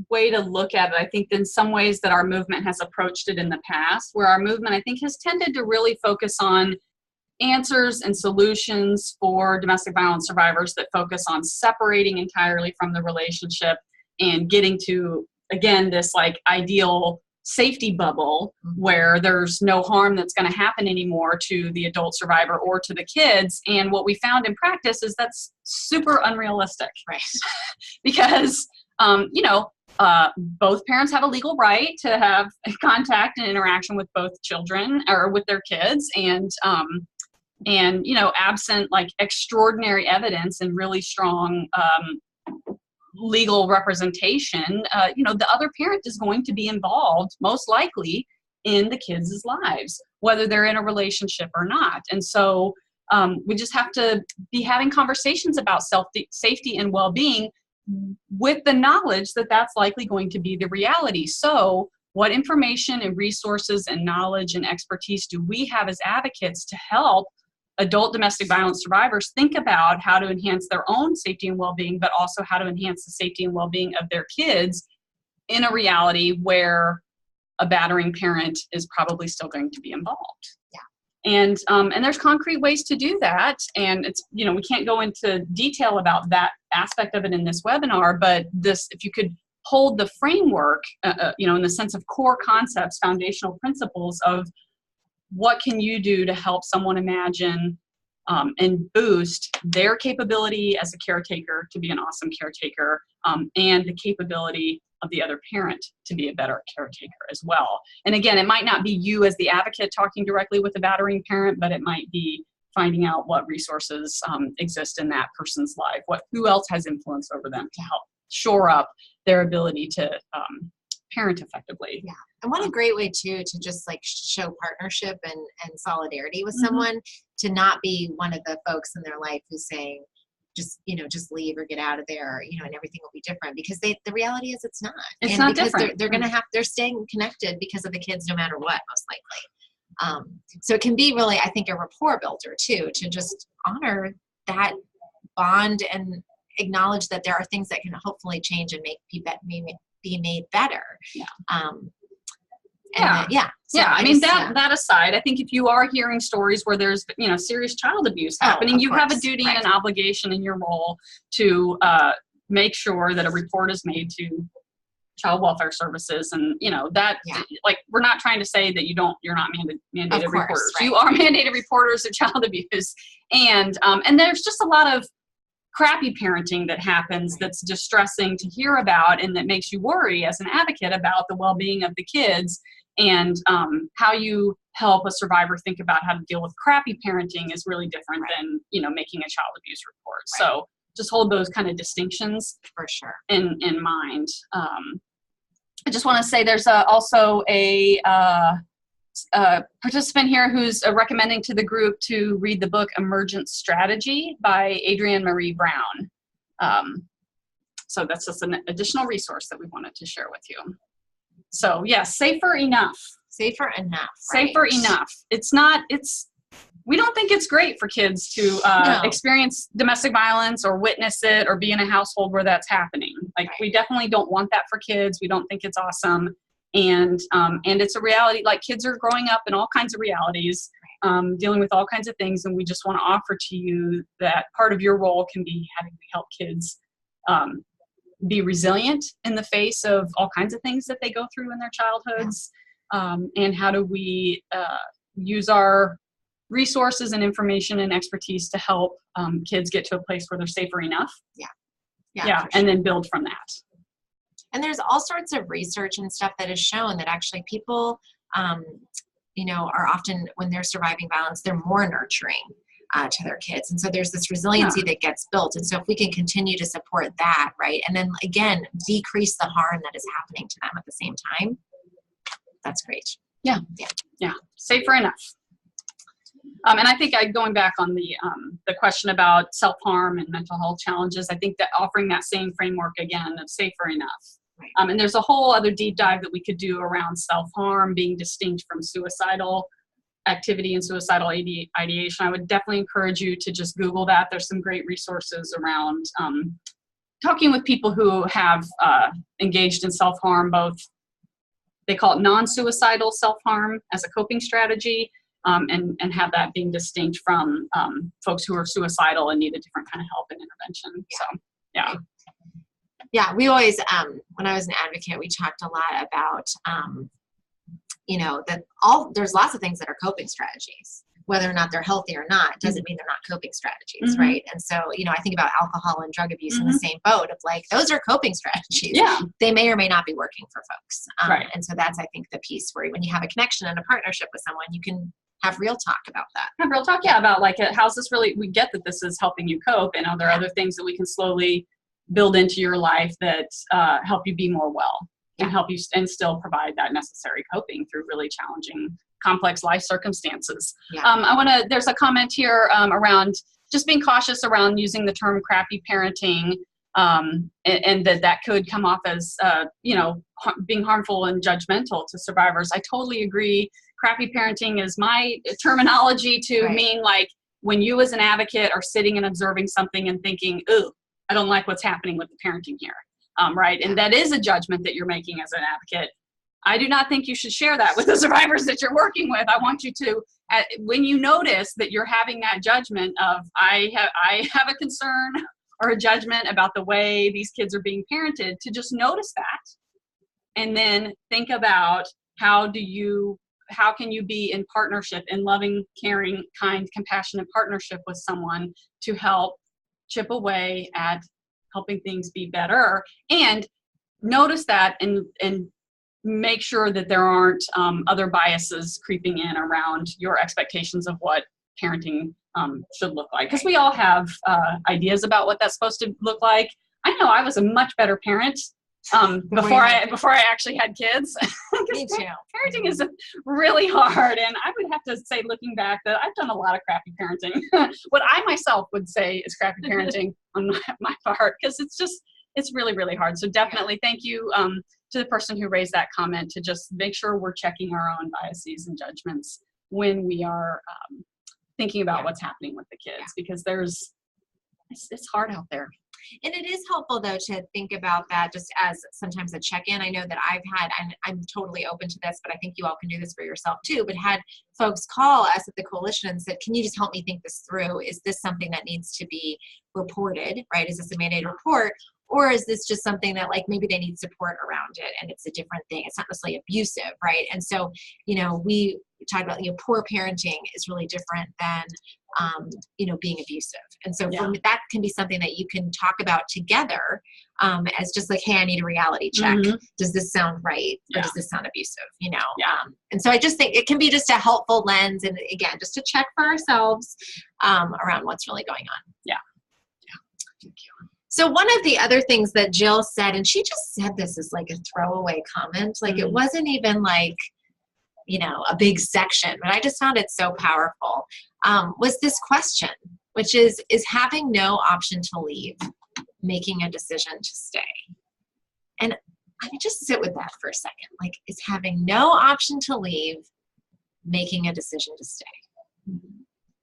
way to look at it, I think, in some ways that our movement has approached it in the past, where our movement, I think, has tended to really focus on answers and solutions for domestic violence survivors that focus on separating entirely from the relationship and getting to, again, this ideal safety bubble where there's no harm that's going to happen anymore to the adult survivor or to the kids. And what we found in practice is that's super unrealistic, right? Because, both parents have a legal right to have contact and interaction with both children or with their kids. And absent extraordinary evidence and really strong legal representation, the other parent is going to be involved, most likely, in the kids' lives, whether they're in a relationship or not. And so we just have to be having conversations about safety and well-being with the knowledge that that's likely going to be the reality. So what information and resources and knowledge and expertise do we have as advocates to help adult domestic violence survivors think about how to enhance their own safety and well-being, but also how to enhance the safety and well-being of their kids in a reality where a battering parent is probably still going to be involved? Yeah. And there's concrete ways to do that. And it's, we can't go into detail about that aspect of it in this webinar, but if you could hold the framework, in the sense of core concepts, foundational principles of what can you do to help someone imagine and boost their capability as a caretaker to be an awesome caretaker, and the capability of the other parent to be a better caretaker as well. And again, it might not be you as the advocate talking directly with the battering parent, but it might be finding out what resources exist in that person's life, who else has influence over them to help shore up their ability to parent effectively. Yeah. And what a great way too to just show partnership and solidarity with someone, to not be one of the folks in their life who's saying, just leave or get out of there, and everything will be different, because the reality is it's not. It's not different. They're staying connected because of the kids, no matter what, most likely. So it can be really, I think, a rapport builder too, to just honor that bond and acknowledge that there are things that can hopefully change and be made better. Yeah. So that aside, I think if you are hearing stories where there's serious child abuse happening, you have a duty and an obligation in your role to make sure that a report is made to child welfare services, and we're not trying to say that you're not mandated reporters. Right. You are mandated reporters of child abuse, and there's just a lot of crappy parenting that happens that's distressing to hear about, and that makes you worry as an advocate about the well-being of the kids. And how you help a survivor think about how to deal with crappy parenting is really different than, making a child abuse report. So just hold those kind of distinctions for sure in mind. I just want to say there's also a participant here who's recommending to the group to read the book Emergent Strategy by Adrienne Marie Brown. So that's just an additional resource that we wanted to share with you. So yes, safer enough. Safer enough. Safer enough. We don't think it's great for kids to experience domestic violence or witness it or be in a household where that's happening. Like we definitely don't want that for kids. We don't think it's awesome. And it's a reality, like kids are growing up in all kinds of realities, dealing with all kinds of things. And we just want to offer to you that part of your role can be having to help kids be resilient in the face of all kinds of things that they go through in their childhoods. And how do we use our resources and information and expertise to help kids get to a place where they're safer enough. Sure. And then build from that. And there's all sorts of research and stuff that has shown that actually people, are often, when they're surviving violence, they're more nurturing to their kids. And so there's this resiliency that gets built. And so if we can continue to support that, right, and then again, decrease the harm that is happening to them at the same time, that's great. Yeah. Safer enough. And I think going back on the question about self-harm and mental health challenges, I think that offering that same framework again of safer enough. Right. And there's a whole other deep dive that we could do around self-harm being distinct from suicidal activity and suicidal ideation. I would definitely encourage you to just Google that. There's some great resources around talking with people who have engaged in self-harm, both they call it non-suicidal self-harm as a coping strategy, and have that being distinct from folks who are suicidal and need a different kind of help and intervention. So, yeah, we always, when I was an advocate, we talked a lot about, there's lots of things that are coping strategies. Whether or not they're healthy or not doesn't mean they're not coping strategies, right? And so, I think about alcohol and drug abuse in the same boat of like, those are coping strategies. Yeah. They may or may not be working for folks. Right. And so that's, I think, the piece where when you have a connection and a partnership with someone, you can have real talk about that. Have real talk, about like, how's this really, we get that this is helping you cope, and are there other things that we can slowly build into your life that help you be more well and help you and still provide that necessary coping through really challenging, complex life circumstances. There's a comment here around just being cautious around using the term crappy parenting, and that could come off as, being harmful and judgmental to survivors. I totally agree. Crappy parenting is my terminology to mean like when you as an advocate are sitting and observing something and thinking, ooh, I don't like what's happening with the parenting here. Right. And that is a judgment that you're making as an advocate. I do not think you should share that with the survivors that you're working with. I want you to, when you notice that you're having that judgment of, I have a concern or a judgment about the way these kids are being parented, to just notice that. And then think about how can you be in partnership, in loving, caring, kind, compassionate partnership with someone to help chip away at helping things be better, and notice that and make sure that there aren't other biases creeping in around your expectations of what parenting should look like. Because we all have ideas about what that's supposed to look like. I know I was a much better parent before I actually had kids. Me too. Parenting is really hard, and I would have to say, looking back, that I've done a lot of crappy parenting. What I myself would say is crappy parenting on my part, because it's really, really hard. So definitely thank you to the person who raised that comment, to just make sure we're checking our own biases and judgments when we are thinking about what's happening with the kids, because it's hard out there. And it is helpful, though, to think about that just as sometimes a check-in. I know that I've had, and I'm totally open to this, but I think you all can do this for yourself too, but had folks call us at the coalition and said, can you just help me think this through? Is this something that needs to be reported, right? Is this a mandated report? Or is this just something that like maybe they need support around it and it's a different thing? It's not necessarily abusive, right? And so, we talked about, poor parenting is really different than, being abusive. And so for me, that can be something that you can talk about together as just like, hey, I need a reality check. Mm-hmm. Does this sound right? Or does this sound abusive? Yeah. And so I just think it can be just a helpful lens. And again, just to check for ourselves around what's really going on. Yeah. Thank you. So one of the other things that Jill said, and she just said this as like a throwaway comment, like it wasn't even like, a big section, but I just found it so powerful, was this question, which is having no option to leave, making a decision to stay? And I mean, just sit with that for a second. Like, is having no option to leave, making a decision to stay?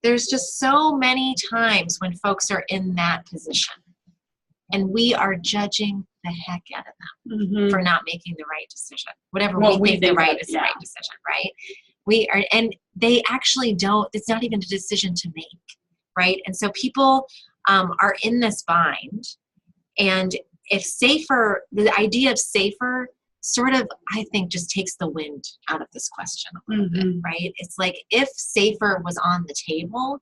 There's just so many times when folks are in that position. And we are judging the heck out of them for not making the right decision. Whatever we think the right is the right decision, right? We are, and they actually don't, it's not even a decision to make, right? And so people are in this bind. And if safer, the idea of safer sort of, I think, just takes the wind out of this question a little bit, right? It's like if safer was on the table,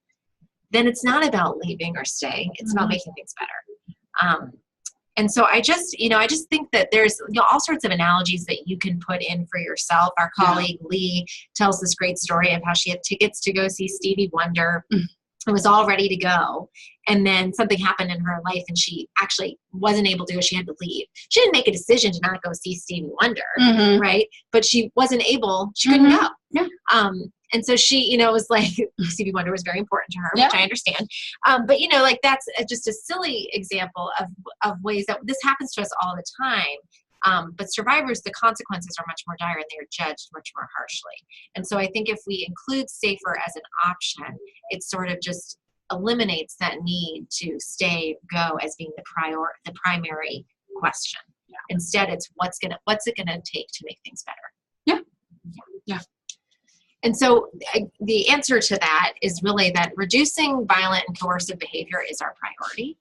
then it's not about leaving or staying. It's about making things better. And so I just think that there's all sorts of analogies that you can put in for yourself. Our colleague Lee tells this great story of how she had tickets to go see Stevie Wonder and was all ready to go. And then something happened in her life and she actually wasn't able to go. She had to leave. She didn't make a decision to not go see Stevie Wonder, right? But she wasn't able, she couldn't go. Yeah. And so she, was like, Stevie Wonder was very important to her, which I understand. But, like that's just a silly example of ways that this happens to us all the time. But survivors, the consequences are much more dire and they are judged much more harshly. And so I think if we include safer as an option, it sort of just eliminates that need to stay, go as being the primary question. Yeah. Instead, it's what's it gonna take to make things better. Yeah. And so the answer to that is really that reducing violent and coercive behavior is our priority.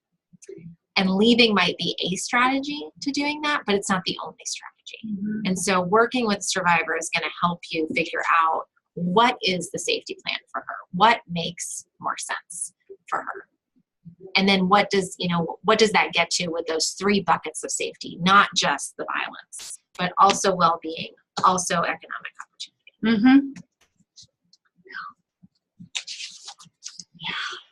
And leaving might be a strategy to doing that, but it's not the only strategy. And so working with survivor is going to help you figure out what is the safety plan for her, what makes more sense for her. And then what does that get to with those 3 buckets of safety, not just the violence, but also well-being, also economic opportunity.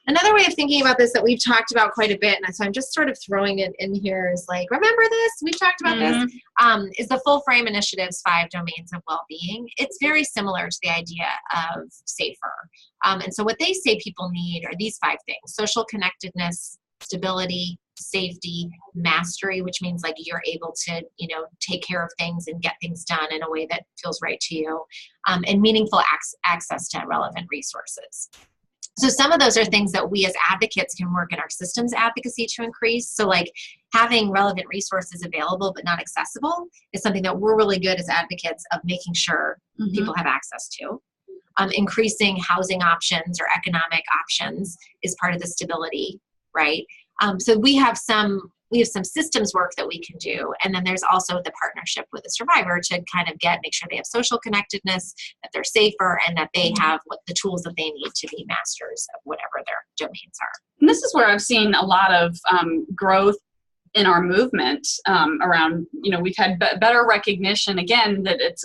Another way of thinking about this that we've talked about quite a bit, and so I'm just sort of throwing it in here, is like, remember this? We've talked about this, is the Full Frame Initiative's 5 domains of well-being. It's very similar to the idea of safer. And so what they say people need are these 5 things: social connectedness, stability, safety, mastery, which means like you're able to, take care of things and get things done in a way that feels right to you, and meaningful access to relevant resources. So some of those are things that we as advocates can work in our systems advocacy to increase. So like having relevant resources available but not accessible is something that we're really good as advocates of making sure people have access to. Increasing housing options or economic options is part of the stability, right? So we have some systems work that we can do, and then there's also the partnership with the survivor to kind of make sure they have social connectedness, that they're safer, and that they have the tools that they need to be masters of whatever their domains are. And this is where I've seen a lot of growth in our movement around, we've had better recognition again that it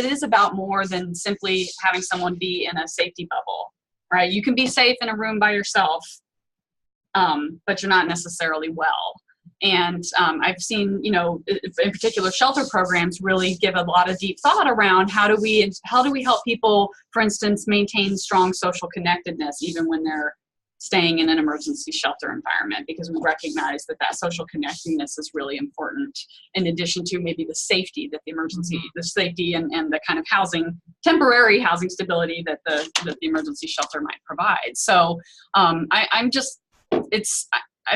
is about more than simply having someone be in a safety bubble, right? You can be safe in a room by yourself, but you're not necessarily well. And I've seen, in particular, shelter programs really give a lot of deep thought around how do we help people, for instance, maintain strong social connectedness even when they're staying in an emergency shelter environment, because we recognize that social connectedness is really important, in addition to maybe the safety that the safety and the kind of temporary housing stability that the emergency shelter might provide. So I've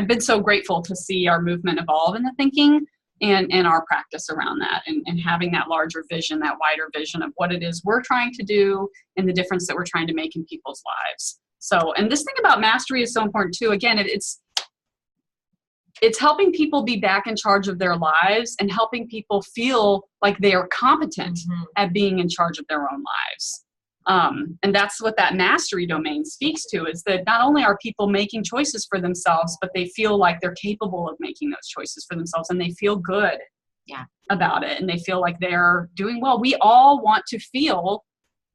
been so grateful to see our movement evolve in the thinking and our practice around that, and having that larger vision, that wider vision of what it is we're trying to do and the difference that we're trying to make in people's lives. So, and this thing about mastery is so important too. Again, it's it's helping people be back in charge of their lives and helping people feel like they are competent at being in charge of their own lives. And that's what that mastery domain speaks to, is that not only are people making choices for themselves, but they feel like they're capable of making those choices for themselves, and they feel good about it, and they feel like they're doing well. We all want to feel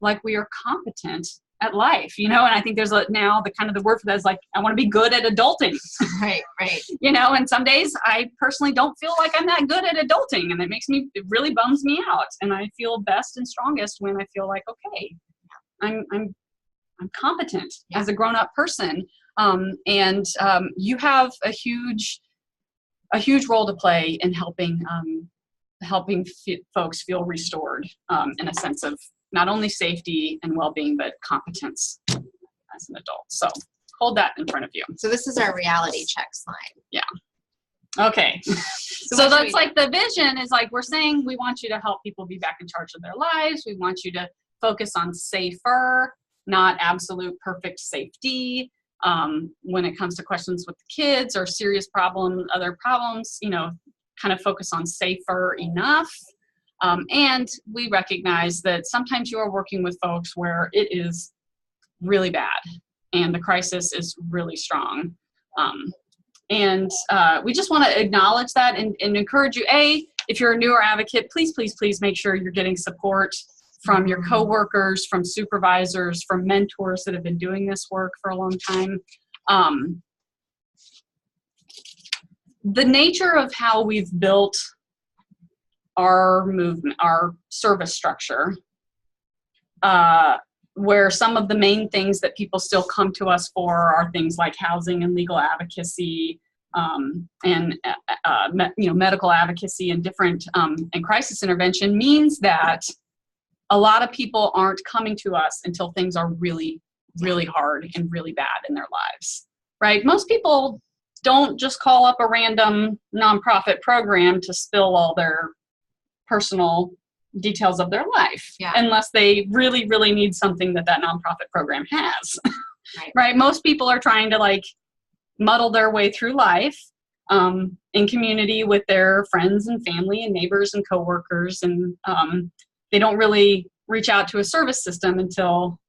like we are competent at life, and I think there's now the kind of the word for that is like, I want to be good at adulting. Right. And some days I personally don't feel like I'm that good at adulting, and it really bums me out. And I feel best and strongest when I feel like, okay, I'm competent as a grown-up person. And you have a huge role to play in helping folks feel restored in a sense of not only safety and well-being, but competence as an adult. So hold that in front of you. So this is our reality check slide. Yeah. Okay. So that's like the vision is like, we're saying we want you to help people be back in charge of their lives. We want you to focus on safer, not absolute perfect safety. When it comes to questions with the kids or serious problems, other problems, kind of focus on safer enough. And we recognize that sometimes you are working with folks where it is really bad and the crisis is really strong. And we just want to acknowledge that and encourage you, if you're a newer advocate, please make sure you're getting support from your coworkers, from supervisors, from mentors that have been doing this work for a long time. The nature of how we've built our movement, our service structure, where some of the main things that people still come to us for are things like housing and legal advocacy, and medical advocacy and different and crisis intervention, means that a lot of people aren't coming to us until things are really, really hard and really bad in their lives, right? Most people don't just call up a random nonprofit program to spill all their personal details of their life, unless they really, really need something that nonprofit program has, right? Most people are trying to muddle their way through life in community with their friends and family and neighbors and coworkers, and they don't really reach out to a service system until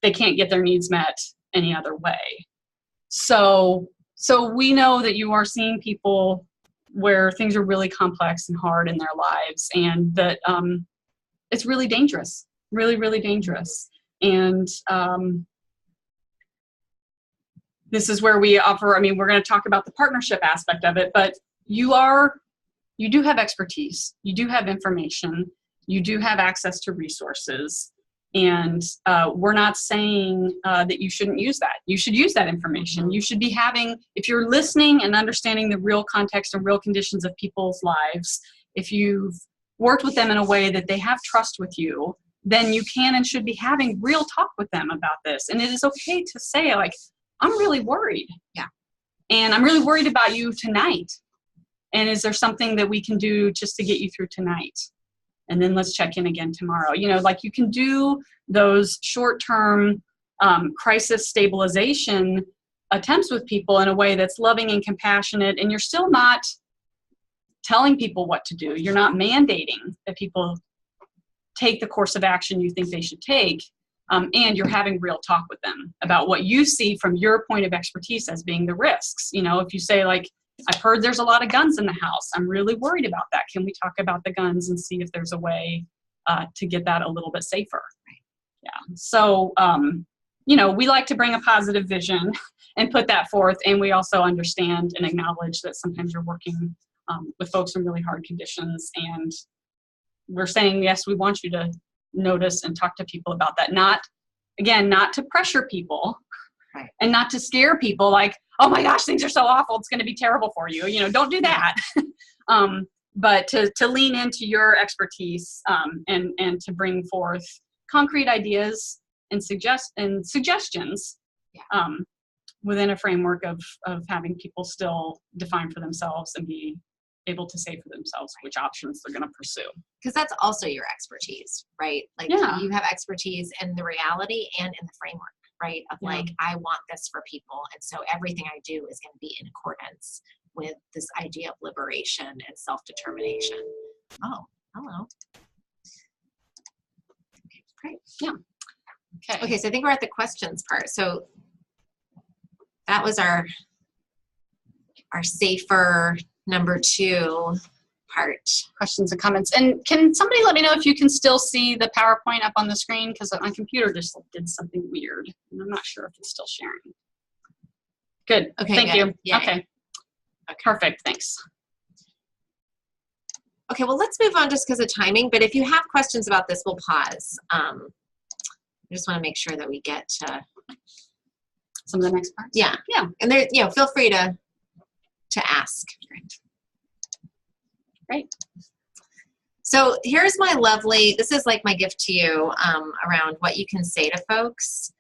they can't get their needs met any other way. So we know that you are seeing people where things are really complex and hard in their lives, and that it's really dangerous, really, really dangerous. And this is where we offer, we're going to talk about the partnership aspect of it, but you do have expertise, you do have information, you do have access to resources, and we're not saying that you shouldn't use that. You should use that information. You should be having, if you're listening and understanding the real context and real conditions of people's lives, if you've worked with them in a way that they have trust with you, then you can and should be having real talk with them about this. And it is okay to say, I'm really worried. Yeah. And I'm really worried about you tonight. And is there something that we can do just to get you through tonight? And then let's check in again tomorrow. You can do those short-term crisis stabilization attempts with people in a way that's loving and compassionate, and you're still not telling people what to do. You're not mandating that people take the course of action you think they should take, and you're having real talk with them about what you see from your point of expertise as being the risks. If you say, I've heard there's a lot of guns in the house. I'm really worried about that. Can we talk about the guns and see if there's a way to get that a little bit safer? Yeah. So, we like to bring a positive vision and put that forth. And we also understand and acknowledge that sometimes you're working with folks in really hard conditions. And we're saying, yes, we want you to notice and talk to people about that. Not to pressure people. Right. And not to scare people oh my gosh, things are so awful, it's going to be terrible for you. Don't do that. But to lean into your expertise and to bring forth concrete ideas and suggestions within a framework of having people still define for themselves and be able to say for themselves which options they're going to pursue. Because that's also your expertise, right? You have expertise in the reality and in the framework. Right? Of I want this for people. And so everything I do is going to be in accordance with this idea of liberation and self-determination. Oh, hello. Okay, great. Yeah. Okay, so I think we're at the questions part. So that was our safer number 2 part. Questions and comments. And can somebody let me know if you can still see the PowerPoint up on the screen? Because my computer just did something weird, and I'm not sure if it's still sharing. Good. Okay, Thank you. Yeah. Okay. Perfect. Thanks. Okay, well, let's move on just because of timing. But if you have questions about this, we'll pause. I just want to make sure that we get to some of the next parts. Yeah. And there, feel free to ask. Great. So here's my lovely, this is like my gift to you around what you can say to folks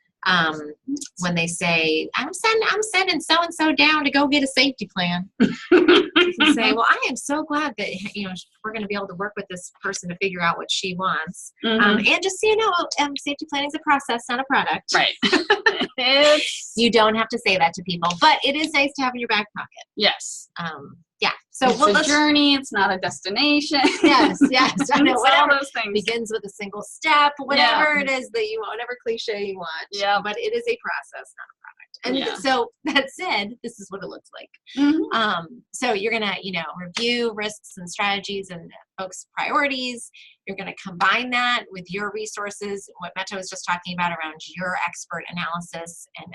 when they say, I'm sending so-and-so down to go get a safety plan. You can say, well, I am so glad that, we're going to be able to work with this person to figure out what she wants. And just so you know, safety planning is a process, not a product. Right. You don't have to say that to people, but it is nice to have in your back pocket. Yes. Yeah. So it's a journey. It's not a destination. Yes. I know, all those things. Begins with a single step, whatever it is that you want, whatever cliche you want. Yeah. But it is a process, not a product. And so that said, this is what it looks like. So you're going to, review risks and strategies and folks' priorities. You're going to combine that with your resources, what Meta was just talking about around your expert analysis and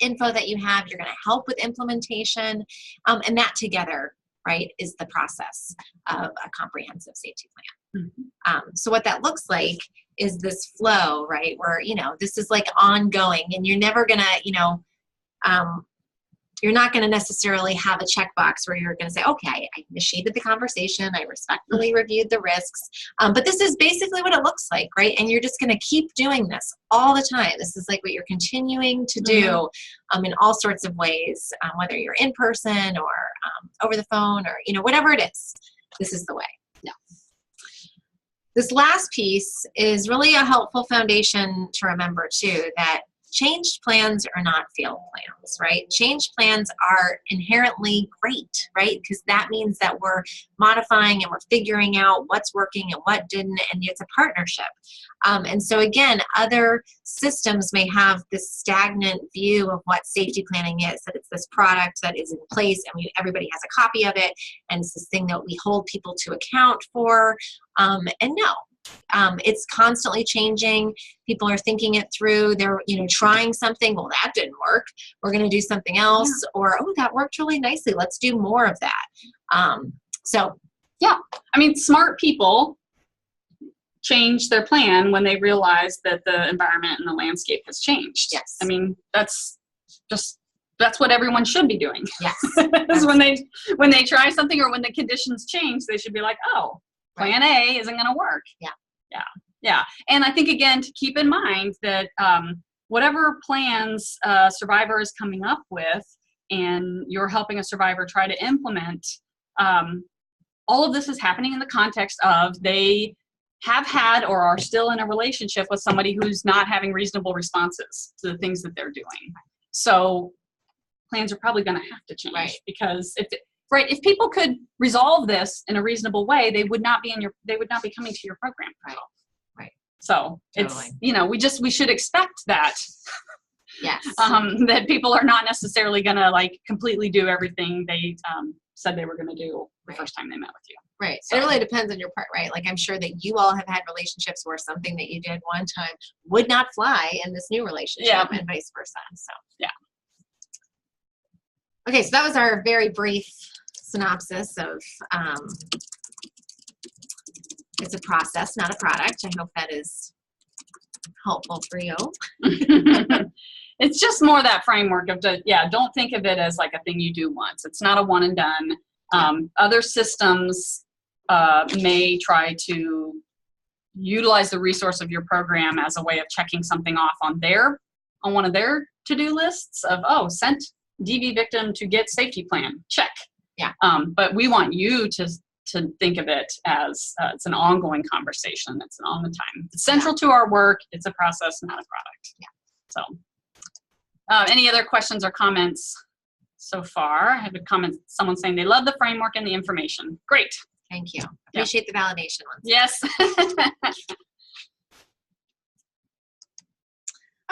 info that you have. You're going to help with implementation, and that together, right, is the process of a comprehensive safety plan. So what that looks like is this flow, right, where, this is like ongoing, and you're never going to, you're not going to necessarily have a checkbox where you're going to say, okay, I initiated the conversation, I respectfully reviewed the risks, but this is basically what it looks like, right? And you're just going to keep doing this all the time. This is like what you're continuing to do in all sorts of ways, whether you're in person or over the phone or, whatever it is, this is the way. Yeah. This last piece is really a helpful foundation to remember too, that changed plans are not failed plans, right? Changed plans are inherently great, right? Because that means that we're modifying and we're figuring out what's working and what didn't, and it's a partnership. And so again, other systems may have this stagnant view of what safety planning is, that it's this product that is in place and everybody has a copy of it, and it's this thing that we hold people to account for. And no. It's constantly changing. People are thinking it through. They're, trying something. Well, that didn't work. We're going to do something else. Yeah. Or, oh, that worked really nicely. Let's do more of that. Smart people change their plan when they realize that the environment and the landscape has changed. Yes. That's what everyone should be doing. Yes. when they try something or when the conditions change, they should be like, oh, Plan A isn't going to work. Yeah. And I think, again, to keep in mind that whatever plans a survivor is coming up with and you're helping a survivor try to implement, all of this is happening in the context of they have had or are still in a relationship with somebody who's not having reasonable responses to the things that they're doing. So plans are probably going to have to change, because if people could resolve this in a reasonable way, they would not be coming to your program. Right. So totally. It's, we should expect that. Yes. That people are not necessarily going to completely do everything they said they were going to do the first time they met with you. Right. So it really depends on your part, right? Like, I'm sure that you all have had relationships where something that you did one time would not fly in this new relationship, and vice versa. So yeah. Okay, so that was our very brief synopsis of it's a process, not a product. I hope that is helpful for you. It's just more that framework of don't think of it as like a thing you do once. It's not a one and done. Other systems may try to utilize the resource of your program as a way of checking something off on one of their to-do lists of, sent DV victim to get safety plan, check. Yeah. But we want you to think of it as it's an ongoing conversation. It's on the time. It's central to our work. It's a process, not a product. Yeah. So any other questions or comments so far. I had a comment, someone saying they love the framework and the information. Great. Thank you. Appreciate the validation ones. Yes.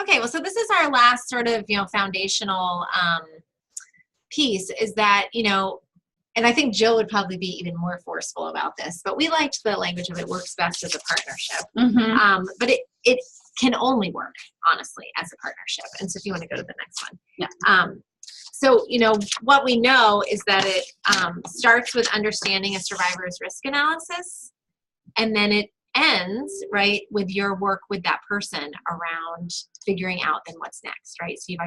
Okay, well, so this is our last sort of, foundational piece is that, and I think Jill would probably be even more forceful about this, but we liked the language of it works best as a partnership. Mm-hmm. But it can only work, honestly, as a partnership. And so if you want to go to the next one. Yeah. So, what we know is that it starts with understanding a survivor's risk analysis, and then it ends, right, with your work with that person around figuring out then what's next, right? So you've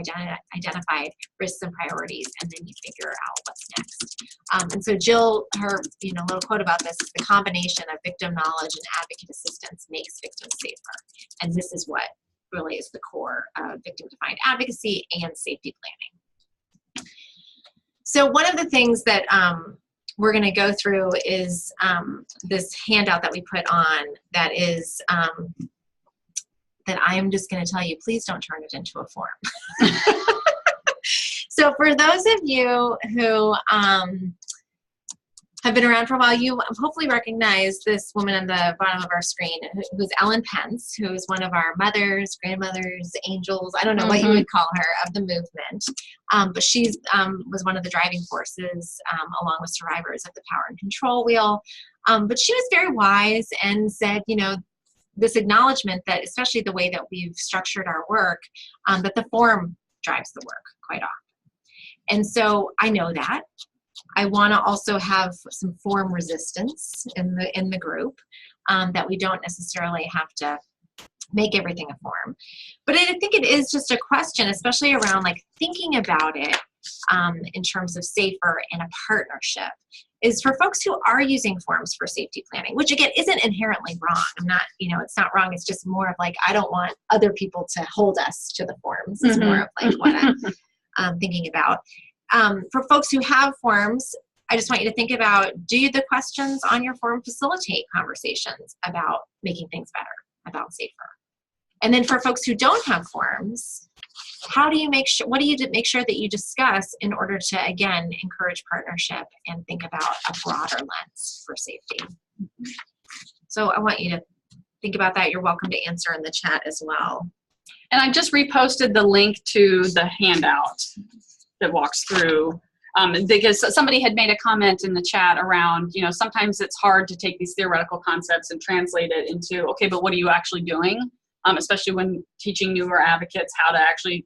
identified risks and priorities, and then you figure out what's next. And so Jill, her little quote about this is the combination of victim knowledge and advocate assistance makes victims safer. And this is what really is the core of victim-defined advocacy and safety planning. So one of the things that we're going to go through is this handout that we put on that is that I am just going to tell you, please don't turn it into a form. So for those of you who have been around for a while, you hopefully recognize this woman on the bottom of our screen, who's Ellen Pence, who is one of our mothers, grandmothers, angels, I don't know what you would call her, of the movement. But she's was one of the driving forces along with survivors of the power and control wheel. But she was very wise and said, this acknowledgement that, especially the way that we've structured our work, that the form drives the work quite often. And so I know that. I want to also have some form resistance in the group, that we don't necessarily have to make everything a form. But I think it is just a question, especially around like thinking about it in terms of safer in a partnership, is for folks who are using forms for safety planning, which again isn't inherently wrong. I'm not, it's not wrong. It's just more of like, I don't want other people to hold us to the forms. It's more of like what I'm thinking about. For folks who have forms, I just want you to think about, do the questions on your form facilitate conversations about making things better, about safer? And then for folks who don't have forms, how do you make sure, what do you make sure that you discuss in order to, again, encourage partnership and think about a broader lens for safety? So I want you to think about that. You're welcome to answer in the chat as well. And I just reposted the link to the handout that walks through, because somebody had made a comment in the chat around, sometimes it's hard to take these theoretical concepts and translate it into, okay, but what are you actually doing? Especially when teaching newer advocates how to actually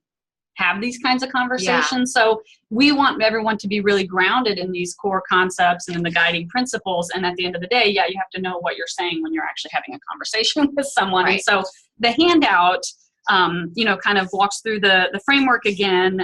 have these kinds of conversations. Yeah. So we want everyone to be really grounded in these core concepts and in the guiding principles. And at the end of the day, you have to know what you're saying when you're actually having a conversation with someone. Right. And so the handout, kind of walks through the framework again.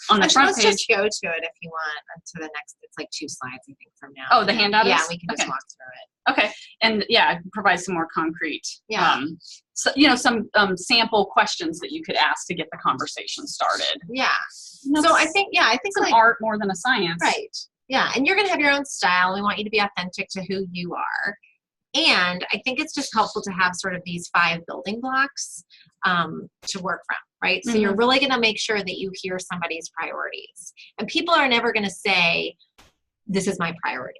On the front page. Let's just go to it if you want, to the next, it's like 2 slides, I think, from now. Oh, the handout is? Yeah, we can just walk through it. Okay. And provide some more concrete, some sample questions that you could ask to get the conversation started. Yeah. So I think it's an art more than a science. Right. Yeah. And you're going to have your own style. We want you to be authentic to who you are. And I think it's just helpful to have sort of these 5 building blocks to work from, right? So you're really going to make sure that you hear somebody's priorities. And people are never going to say, this is my priority,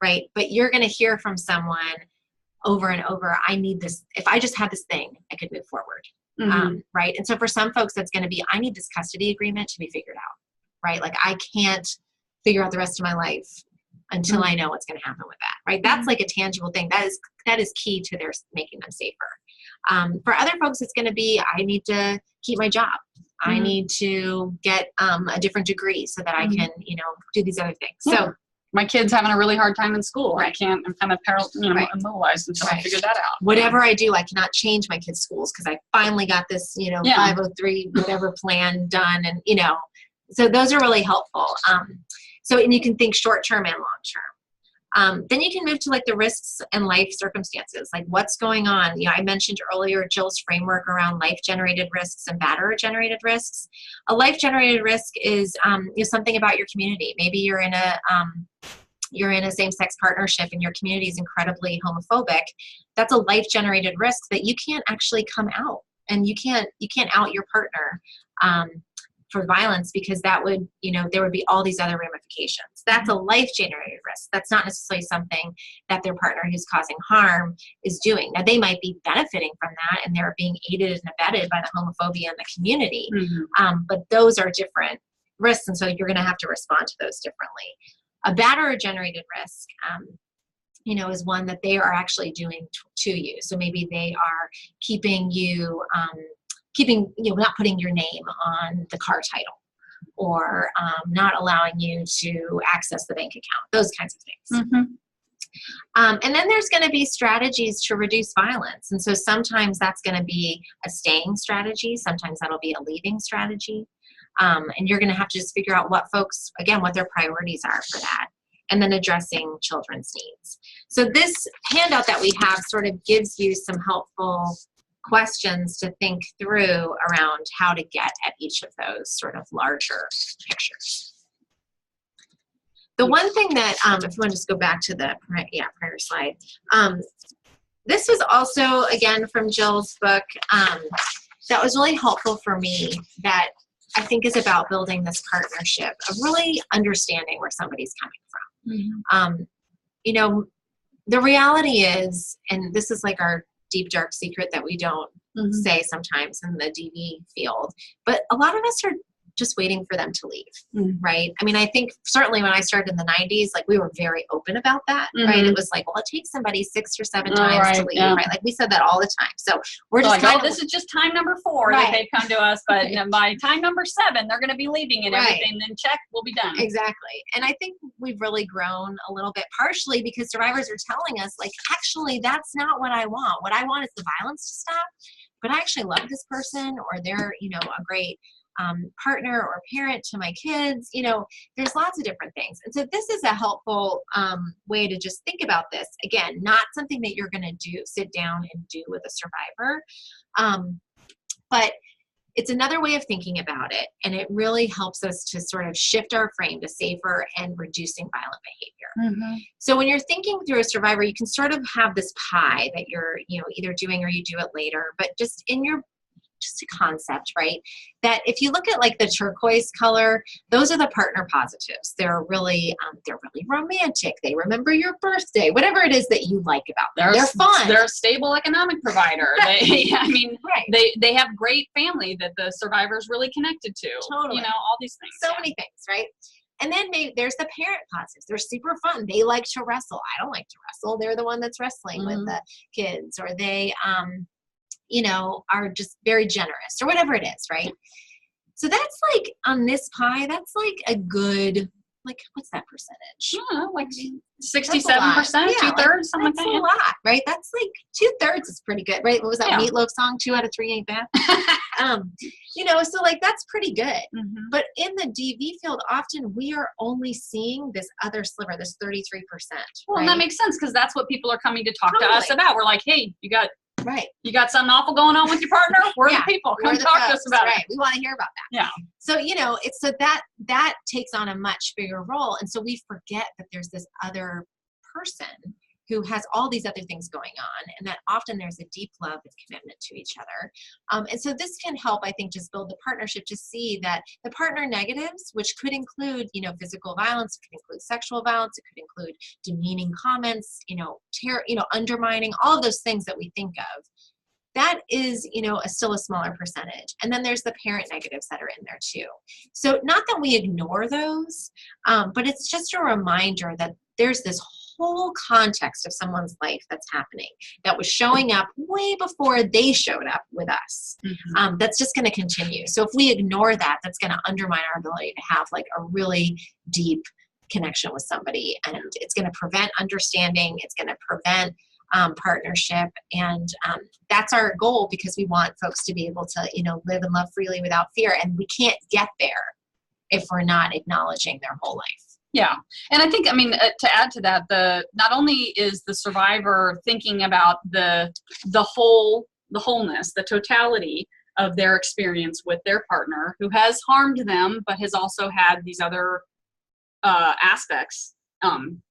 right? But you're going to hear from someone over and over, I need this. If I just had this thing, I could move forward, right? And so for some folks, that's going to be, I need this custody agreement to be figured out, right? Like I can't figure out the rest of my life until I know what's going to happen with that, right? That's like a tangible thing. That is key to their making them safer. For other folks, it's going to be, I need to keep my job. I need to get a different degree so that I can, do these other things. Yeah. So my kid's having a really hard time in school. Right. I'm kind of immobilized until I figure that out. Whatever I do, I cannot change my kids' schools because I finally got this, 503 whatever plan done, and so those are really helpful. And you can think short-term and long-term. Then you can move to like the risks and life circumstances, like what's going on. I mentioned earlier Jill's framework around life-generated risks and batterer-generated risks. A life-generated risk is something about your community. Maybe you're in a same-sex partnership and your community is incredibly homophobic. That's a life-generated risk that you can't actually come out, and you can't out your partner. for violence, because that would, there would be all these other ramifications. That's a life-generated risk. That's not necessarily something that their partner who's causing harm is doing. Now, they might be benefiting from that, and they're being aided and abetted by the homophobia in the community. But those are different risks, and so you're going to have to respond to those differently. A batterer-generated risk, is one that they are actually doing to you. So maybe they are keeping you, not putting your name on the car title, or not allowing you to access the bank account, those kinds of things. And then there's going to be strategies to reduce violence. And so sometimes that's going to be a staying strategy. Sometimes that'll be a leaving strategy. And you're going to have to just figure out what their priorities are for that. And then addressing children's needs. So this handout that we have sort of gives you some helpful questions to think through around how to get at each of those sort of larger pictures. The one thing that, if you want to just go back to the prior slide, this was also, again, from Jill's book, that was really helpful for me, that I think is about building this partnership of really understanding where somebody's coming from. The reality is, and this is like our deep, dark secret that we don't say sometimes in the DV field, but a lot of us are just waiting for them to leave, right? I mean, I think certainly when I started in the 90s, like, we were very open about that, right? It was like, well, it takes somebody 6 or 7 times to leave, right? Like, we said that all the time. So we're just like, this is just time number 4 that they've come to us, but by time number 7, they're going to be leaving and everything, then check, we'll be done. Exactly. And I think we've really grown a little bit, partially because survivors are telling us, like, actually, that's not what I want. What I want is the violence to stop, but I actually love this person, or they're, a great partner or parent to my kids. There's lots of different things. And so this is a helpful way to just think about this. Again, not something that you're going to sit down and do with a survivor, but it's another way of thinking about it. And it really helps us to sort of shift our frame to safer and reducing violent behavior. So when you're thinking through a survivor, you can sort of have this pie that you're, either doing or you do it later, but just a concept, right? That if you look at like the turquoise color, those are the partner positives. They're really romantic. They remember your birthday, whatever it is that you like about them. They're fun. They're a stable economic provider. They have great family that the survivor's really connected to. Totally. All these things. So many things, right? And then maybe there's the parent positives. They're super fun. They like to wrestle. I don't like to wrestle. They're the one that's wrestling with the kids, or they, are just very generous, or whatever it is, right? So that's like, on this pie, that's like a good, like, what's that percentage? Like 67%, 2/3, something like that. That's a lot, right? That's like 2/3 is pretty good, right? What was that Meatloaf song? 2 out of 3 ain't bad. So like, that's pretty good. But in the DV field, often we are only seeing this other sliver, this 33%. Well, and that makes sense, because that's what people are coming to talk to us about. We're like, hey, you got something awful going on with your partner? We're the people. Come talk to us about it. We want to hear about that. Yeah. So, it's so that takes on a much bigger role. And so we forget that there's this other person who has all these other things going on, and that often there's a deep love and commitment to each other. And so this can help, I think, just build the partnership to see that the partner negatives, which could include, physical violence, it could include sexual violence, it could include demeaning comments, undermining, all of those things that we think of. That is, still a smaller percentage. And then there's the parent negatives that are in there too. So not that we ignore those, but it's just a reminder that there's this whole context of someone's life that's happening that was showing up way before they showed up with us. That's just going to continue. So if we ignore that, that's going to undermine our ability to have like a really deep connection with somebody, and it's going to prevent understanding. It's going to prevent partnership, and that's our goal, because we want folks to be able to live and love freely without fear, and we can't get there if we're not acknowledging their whole life. Yeah. And I think, to add to that, not only is the survivor thinking about the wholeness, the totality of their experience with their partner who has harmed them, but has also had these other aspects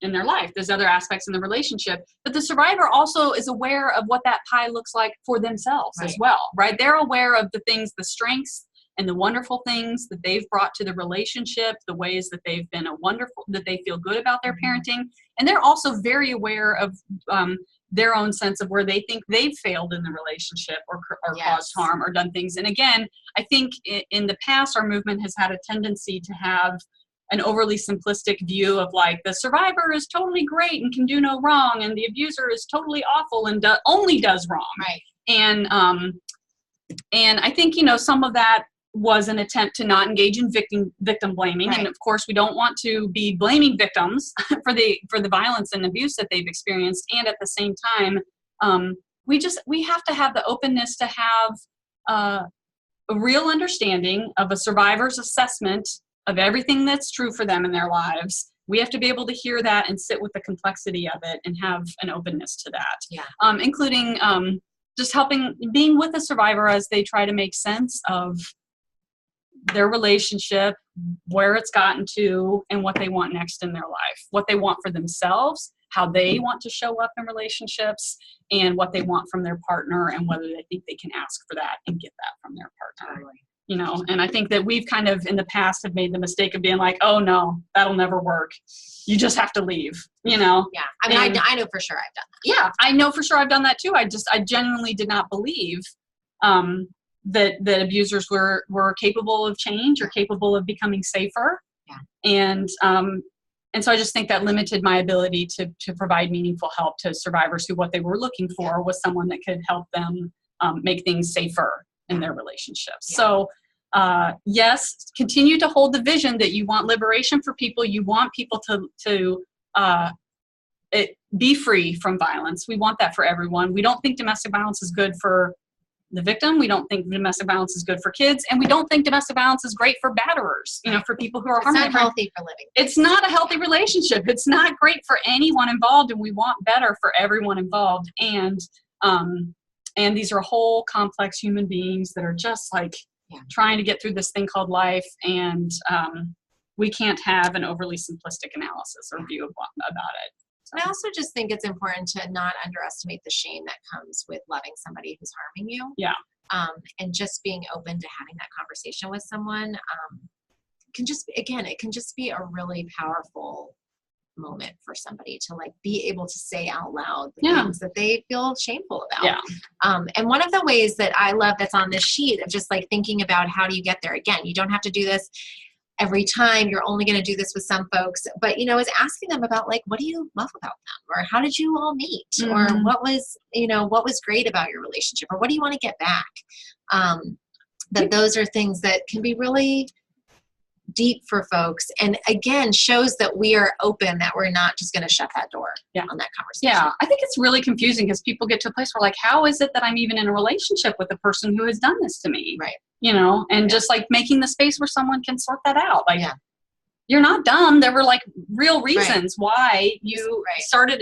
in their life, there's other aspects in the relationship, but the survivor also is aware of what that pie looks like for themselves as well, right? They're aware of the things, the strengths and the wonderful things that they've brought to the relationship, the ways that they've been that they feel good about their parenting. And they're also very aware of their own sense of where they think they've failed in the relationship or caused harm or done things. And again, I think in the past, our movement has had a tendency to have an overly simplistic view of like the survivor is totally great and can do no wrong, and the abuser is totally awful and only does wrong. Right. And I think, some of that was an attempt to not engage in victim blaming. Right. And of course, we don't want to be blaming victims for the violence and abuse that they've experienced. And at the same time, we have to have the openness to have a real understanding of a survivor's assessment of everything that's true for them in their lives. We have to be able to hear that and sit with the complexity of it and have an openness to that, including just being with a survivor as they try to make sense of their relationship, where it's gotten to, and what they want next in their life, what they want for themselves, how they want to show up in relationships, and what they want from their partner, and whether they think they can ask for that and get that from their partner. Totally. And I think that we've kind of in the past have made the mistake of being like, oh no, that'll never work. You just have to leave, Yeah. I mean, I know for sure I've done that. Yeah. I know for sure I've done that too. I genuinely did not believe, that abusers were capable of change or capable of becoming safer. Yeah. And so I just think that limited my ability to provide meaningful help to survivors who what they were looking for was someone that could help them make things safer in their relationships. So yes, continue to hold the vision that you want liberation for people. You want people to be free from violence. We want that for everyone. We don't think domestic violence is good for the victim. We don't think domestic violence is good for kids. And we don't think domestic violence is great for batterers, for people who are harming. It's not healthy for living. It's not a healthy relationship. It's not great for anyone involved, and we want better for everyone involved. And these are whole complex human beings that are just like trying to get through this thing called life. And we can't have an overly simplistic analysis or view about it. I also just think it's important to not underestimate the shame that comes with loving somebody who's harming you. Yeah. And just being open to having that conversation with someone it can just be a really powerful moment for somebody to like be able to say out loud the things that they feel shameful about. Yeah. And one of the ways that I love that's on this sheet of just like thinking about how do you get there. Again, you don't have to do this every time. You're only going to do this with some folks, but is asking them about like, what do you love about them, or how did you all meet, or what was great about your relationship, or what do you want to get back? That those are things that can be really deep for folks, and again shows that we are open, that we're not just going to shut that door on that conversation. Yeah, I think it's really confusing because people get to a place where like, how is it that I'm even in a relationship with a person who has done this to me? Right. And just like making the space where someone can sort that out. Like, you're not dumb. There were like real reasons why you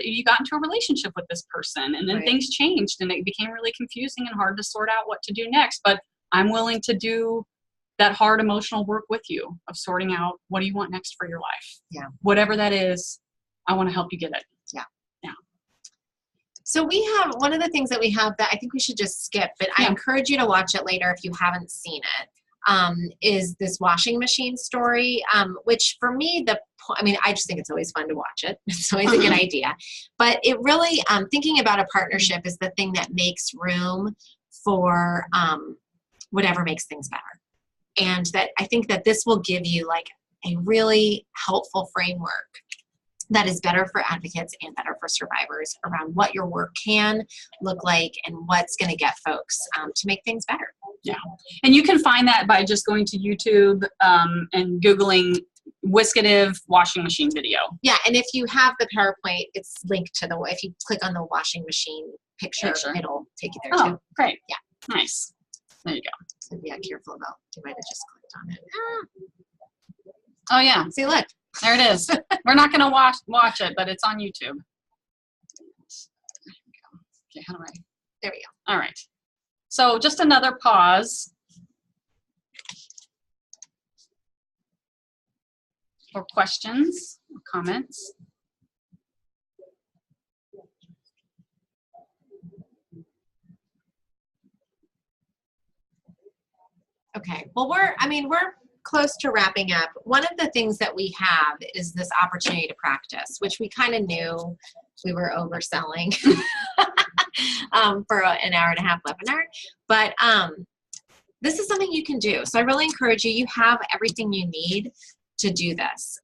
you got into a relationship with this person, and then things changed and it became really confusing and hard to sort out what to do next. But I'm willing to do that hard emotional work with you of sorting out what do you want next for your life. Yeah. Whatever that is, I want to help you get it. Yeah. Yeah. So we have one of the things that we have that I think we should just skip, but I encourage you to watch it later if you haven't seen it, is this washing machine story, which for me, I just think it's always fun to watch it. It's always a good idea. But it really, thinking about a partnership is the thing that makes room for whatever makes things better. And that I think that this will give you like a really helpful framework that is better for advocates and better for survivors around what your work can look like and what's going to get folks to make things better. Yeah. And you can find that by just going to YouTube and Googling Whiskative washing machine video. Yeah. And if you have the PowerPoint, it's linked to if you click on the washing machine picture. It'll take you there too. Oh, great. Yeah. Nice. There you go. So be careful about, you might have just clicked on it. Oh yeah. See, look. There it is. We're not going to watch it, but it's on YouTube. There we go. Okay, how do I? There we go. All right. So just another pause for questions or comments. Okay. Well, we're close to wrapping up. One of the things that we have is this opportunity to practice, which we kind of knew we were overselling for an hour and a half webinar. But this is something you can do. So I really encourage you. You have everything you need to do this.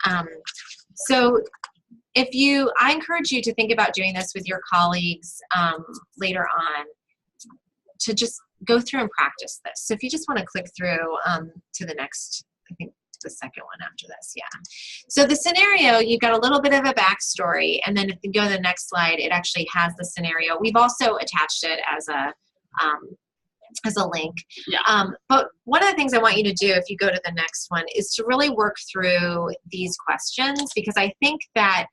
So I encourage you to think about doing this with your colleagues later on, to just go through and practice this. So if you just want to click through to the next, I think the second one after this, yeah. So the scenario, you've got a little bit of a backstory, and then if you go to the next slide, it actually has the scenario. We've also attached it as a link. Yeah. But one of the things I want you to do, if you go to the next one, is to really work through these questions, because I think that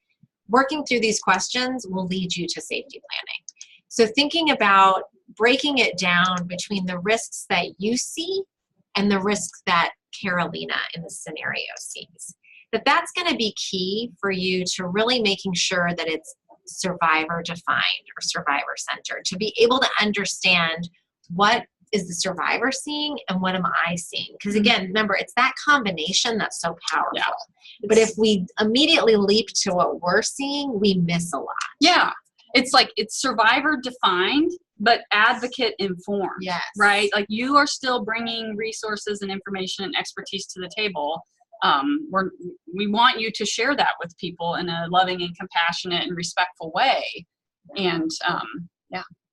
working through these questions will lead you to safety planning. So thinking about breaking it down between the risks that you see and the risks that Carolina in the scenario sees. That's going to be key for you to really making sure that it's survivor defined or survivor centered, to be able to understand what is the survivor seeing and what am I seeing? Because again, remember, it's that combination that's so powerful. Yeah. But if we immediately leap to what we're seeing, we miss a lot. Yeah. It's like it's survivor defined, but advocate informed. Yes. Right? Like you are still bringing resources and information and expertise to the table. We want you to share that with people in a loving and compassionate and respectful way. And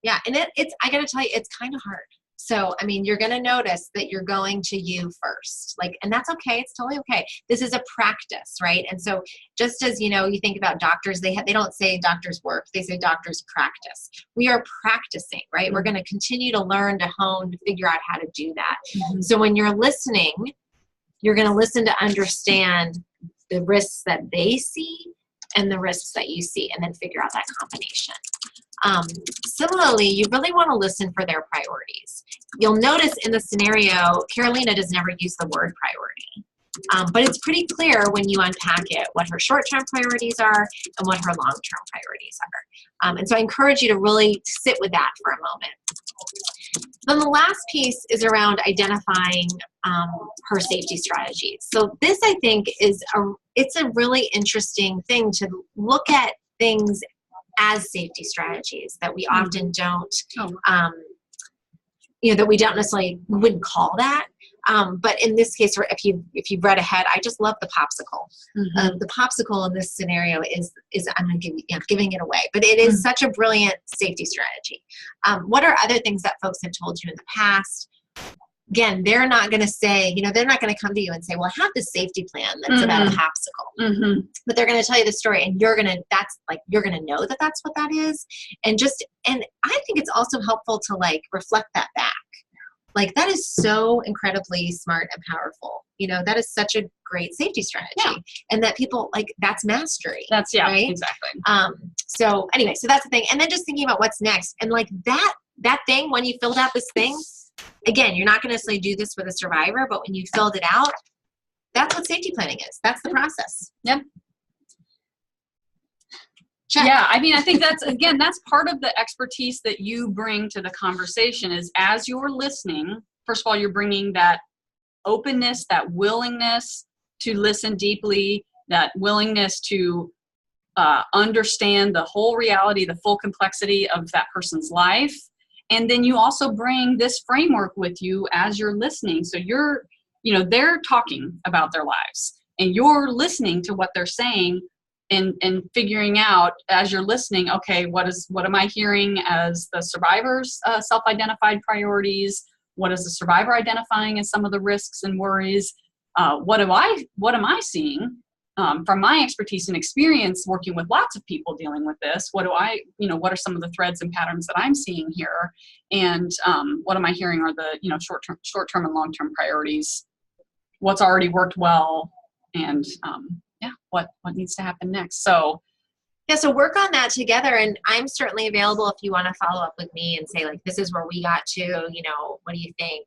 yeah, and it's I got to tell you, it's kind of hard. So, I mean, you're going to notice that you're going to you first, and that's okay. It's totally okay. This is a practice, right? And so just as, you think about doctors, they don't say doctors work, they say doctors practice. We are practicing, right? We're going to continue to learn, to hone, to figure out how to do that. Mm-hmm. So when you're listening, you're going to listen to understand the risks that they see and the risks that you see, and then figure out that combination. Similarly, you really want to listen for their priorities. You'll notice in the scenario, Carolina does never use the word priority, but it's pretty clear when you unpack it what her short-term priorities are and what her long-term priorities are. And so I encourage you to really sit with that for a moment. Then the last piece is around identifying her safety strategies. So this, I think, it's a really interesting thing to look at things as safety strategies that we often don't, that we don't necessarily, we wouldn't call that. But in this case, or if you've read ahead, I just love the popsicle. Mm-hmm. The popsicle in this scenario is I'm going to giving it away, but it is such a brilliant safety strategy. What are other things that folks have told you in the past? Again, they're not going to say, they're not going to come to you and say, well, I have this safety plan that's about a popsicle. Mm-hmm. But they're going to tell you the story, and you're going to know that that's what that is. And I think it's also helpful to reflect that back. That is so incredibly smart and powerful. That is such a great safety strategy. Yeah. And that people that's mastery. Right? Exactly. So anyway, so that's the thing. And then just thinking about what's next. And that thing, when you filled out this thing, again, you're not going to necessarily do this with a survivor, but when you filled it out, that's what safety planning is. That's the process. Yep. Check. Yeah, I think that's part of the expertise that you bring to the conversation is as you're listening, first of all, you're bringing that openness, that willingness to listen deeply, that willingness to understand the whole reality, the full complexity of that person's life. And then you also bring this framework with you as you're listening. So they're talking about their lives and you're listening to what they're saying and figuring out as you're listening, okay, what am I hearing as the survivor's self-identified priorities? What is the survivor identifying as some of the risks and worries? What am I seeing from my expertise and experience working with lots of people dealing with this? What are some of the threads and patterns that I'm seeing here? And what am I hearing are the short-term and long-term priorities? What's already worked well, and what needs to happen next? So work on that together, and I'm certainly available if you want to follow up with me and say this is where we got to. What do you think?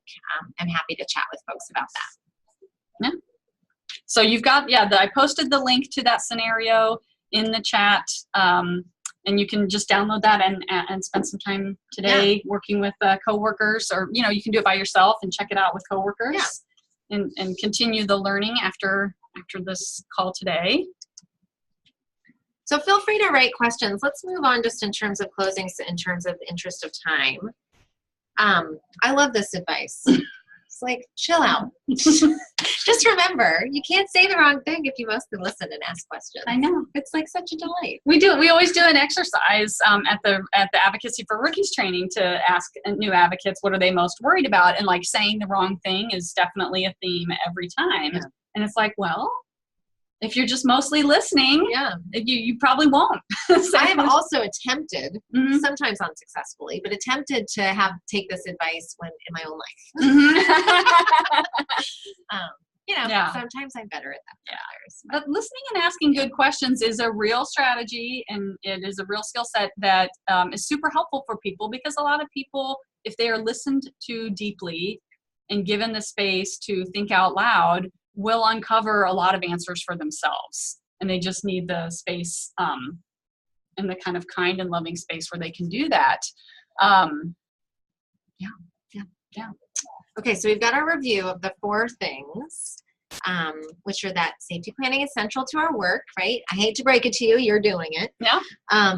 I'm happy to chat with folks about that. Yeah. So you've got, I posted the link to that scenario in the chat. And and you can just download that and spend some time today working with coworkers, or you can do it by yourself and check it out with coworkers, and continue the learning after this call today. So feel free to write questions. Let's move on just in terms of closing, in terms of the interest of time. I love this advice. It's like, chill out. Just remember, you can't say the wrong thing if you mostly listen and ask questions. I know. It's like such a delight. We always do an exercise at the Advocacy for Rookies training to ask new advocates what are they most worried about, and like saying the wrong thing is definitely a theme every time. Yeah. And it's like, well, if you're just mostly listening, you probably won't. I have also attempted, sometimes unsuccessfully, but attempted to take this advice in my own life. Sometimes I'm better at that than others. But listening and asking good questions is a real strategy, and it is a real skill set that is super helpful for people, because a lot of people, if they are listened to deeply and given the space to think out loud, will uncover a lot of answers for themselves, and they just need the space and the kind of kind and loving space where they can do that. Okay, so we've got our review of the 4 things, which are that safety planning is central to our work, right? I hate to break it to you, you're doing it. Yeah.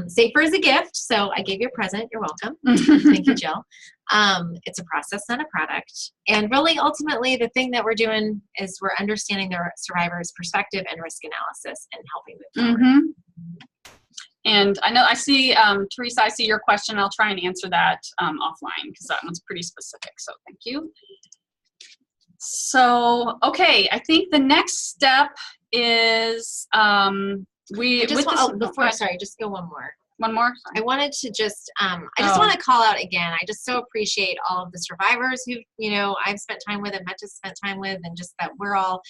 Safer is a gift, so I gave you a present. You're welcome. Thank you, Jill. It's a process, not a product. And really, ultimately, the thing that we're doing is we're understanding the survivor's perspective and risk analysis and helping move forward. And I see, Teresa, I see your question. I'll try and answer that offline, because that one's pretty specific. So thank you. So, okay, I think the next step is just go one more. One more? I wanted to just, I just want to call out again, I just so appreciate all of the survivors who, I've spent time with and Met has spent time with, and just that we're all,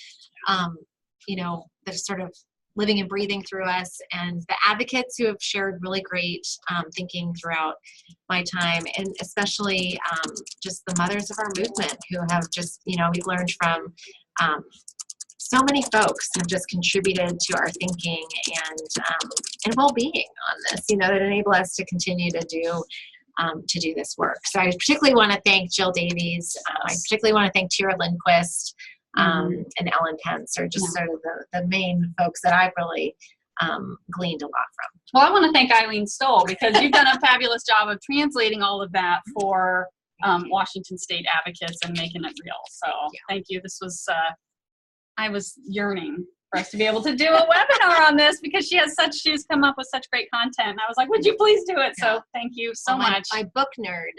they're sort of living and breathing through us, and the advocates who have shared really great thinking throughout my time, and especially just the mothers of our movement who have just, we've learned from so many folks have just contributed to our thinking and well-being on this, that enable us to continue to do this work. So I particularly want to thank Jill Davies. I particularly want to thank Tira Lindquist and Ellen Pence are just sort of the main folks that I've really gleaned a lot from. Well, I want to thank Eileen Stoll, because you've done a fabulous job of translating all of that for Washington State advocates and making it real. So thank you. This was, I was yearning for us to be able to do a webinar on this, because she's come up with such great content. And I was like, would you please do it? So thank you so much. My book nerd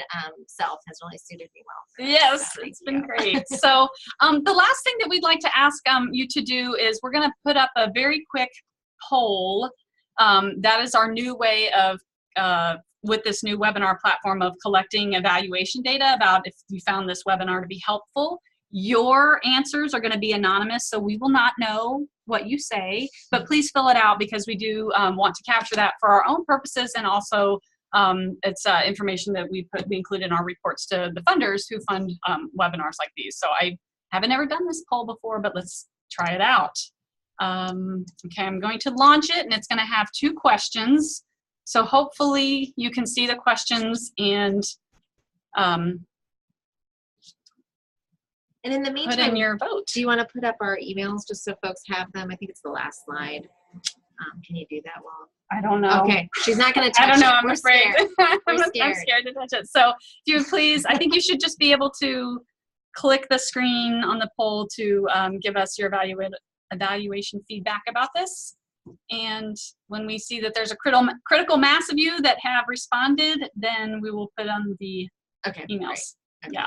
self has really suited me well. Yes, it's been great. So the last thing that we'd like to ask you to do is we're going to put up a very quick poll. That is our new way of, with this new webinar platform, of collecting evaluation data about if you found this webinar to be helpful. Your answers are going to be anonymous, so we will not know what you say, but please fill it out, because we do want to capture that for our own purposes, and also it's information that we include in our reports to the funders who fund webinars like these. So I haven't ever done this poll before, but let's try it out. Okay, I'm going to launch it, and it's going to have 2 questions. So hopefully you can see the questions, and in the meantime, put in your vote. Do you want to put up our emails just so folks have them? I think it's the last slide. Can you do that while? I don't know. Okay, she's not going to touch it. I don't know. I'm We're afraid. Scared. I'm scared to touch it. So if you would please, I think you should just be able to click the screen on the poll to give us your evaluation feedback about this. And when we see that there's a critical mass of you that have responded, then we will put on the emails. Okay,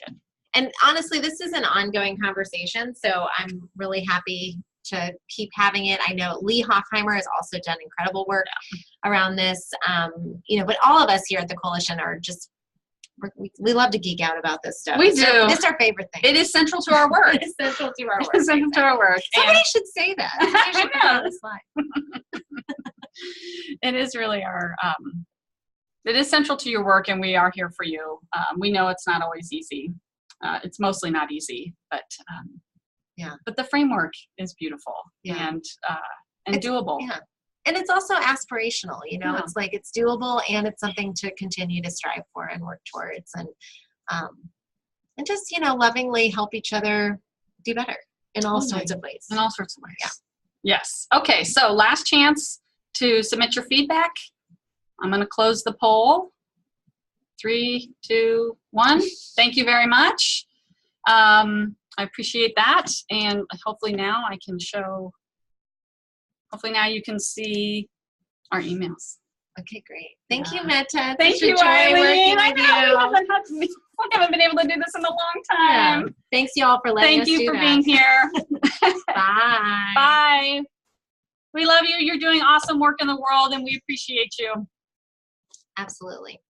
good. And honestly, this is an ongoing conversation, so I'm really happy to keep having it. I know Lee Hoffheimer has also done incredible work around this, but all of us here at the Coalition are just, we love to geek out about this stuff. We do. It's our favorite thing. It is central to our work. It is central to our work. It's central to our work. Somebody should say that. Somebody should put it on the slide. It is really our, it is central to your work, and we are here for you. We know it's not always easy. It's mostly not easy, but but the framework is beautiful and doable. Yeah. And it's also aspirational, you know, Yeah. it's like it's doable and it's something to continue to strive for and work towards, and just, you know, lovingly help each other do better in all sorts of ways. In all sorts of ways. Yeah. Yes. Okay, so last chance to submit your feedback. I'm going to close the poll. 3, 2, 1. Thank you very much. I appreciate that. And hopefully now I can show, hopefully now you can see our emails. Okay, great. Thank you, Meta. Thank you, Joy Eileen. working with you. We haven't been able to do this in a long time. Yeah. Thanks, y'all, for letting us do that. Thank you for being here. Bye. Bye. We love you. You're doing awesome work in the world, and we appreciate you. Absolutely.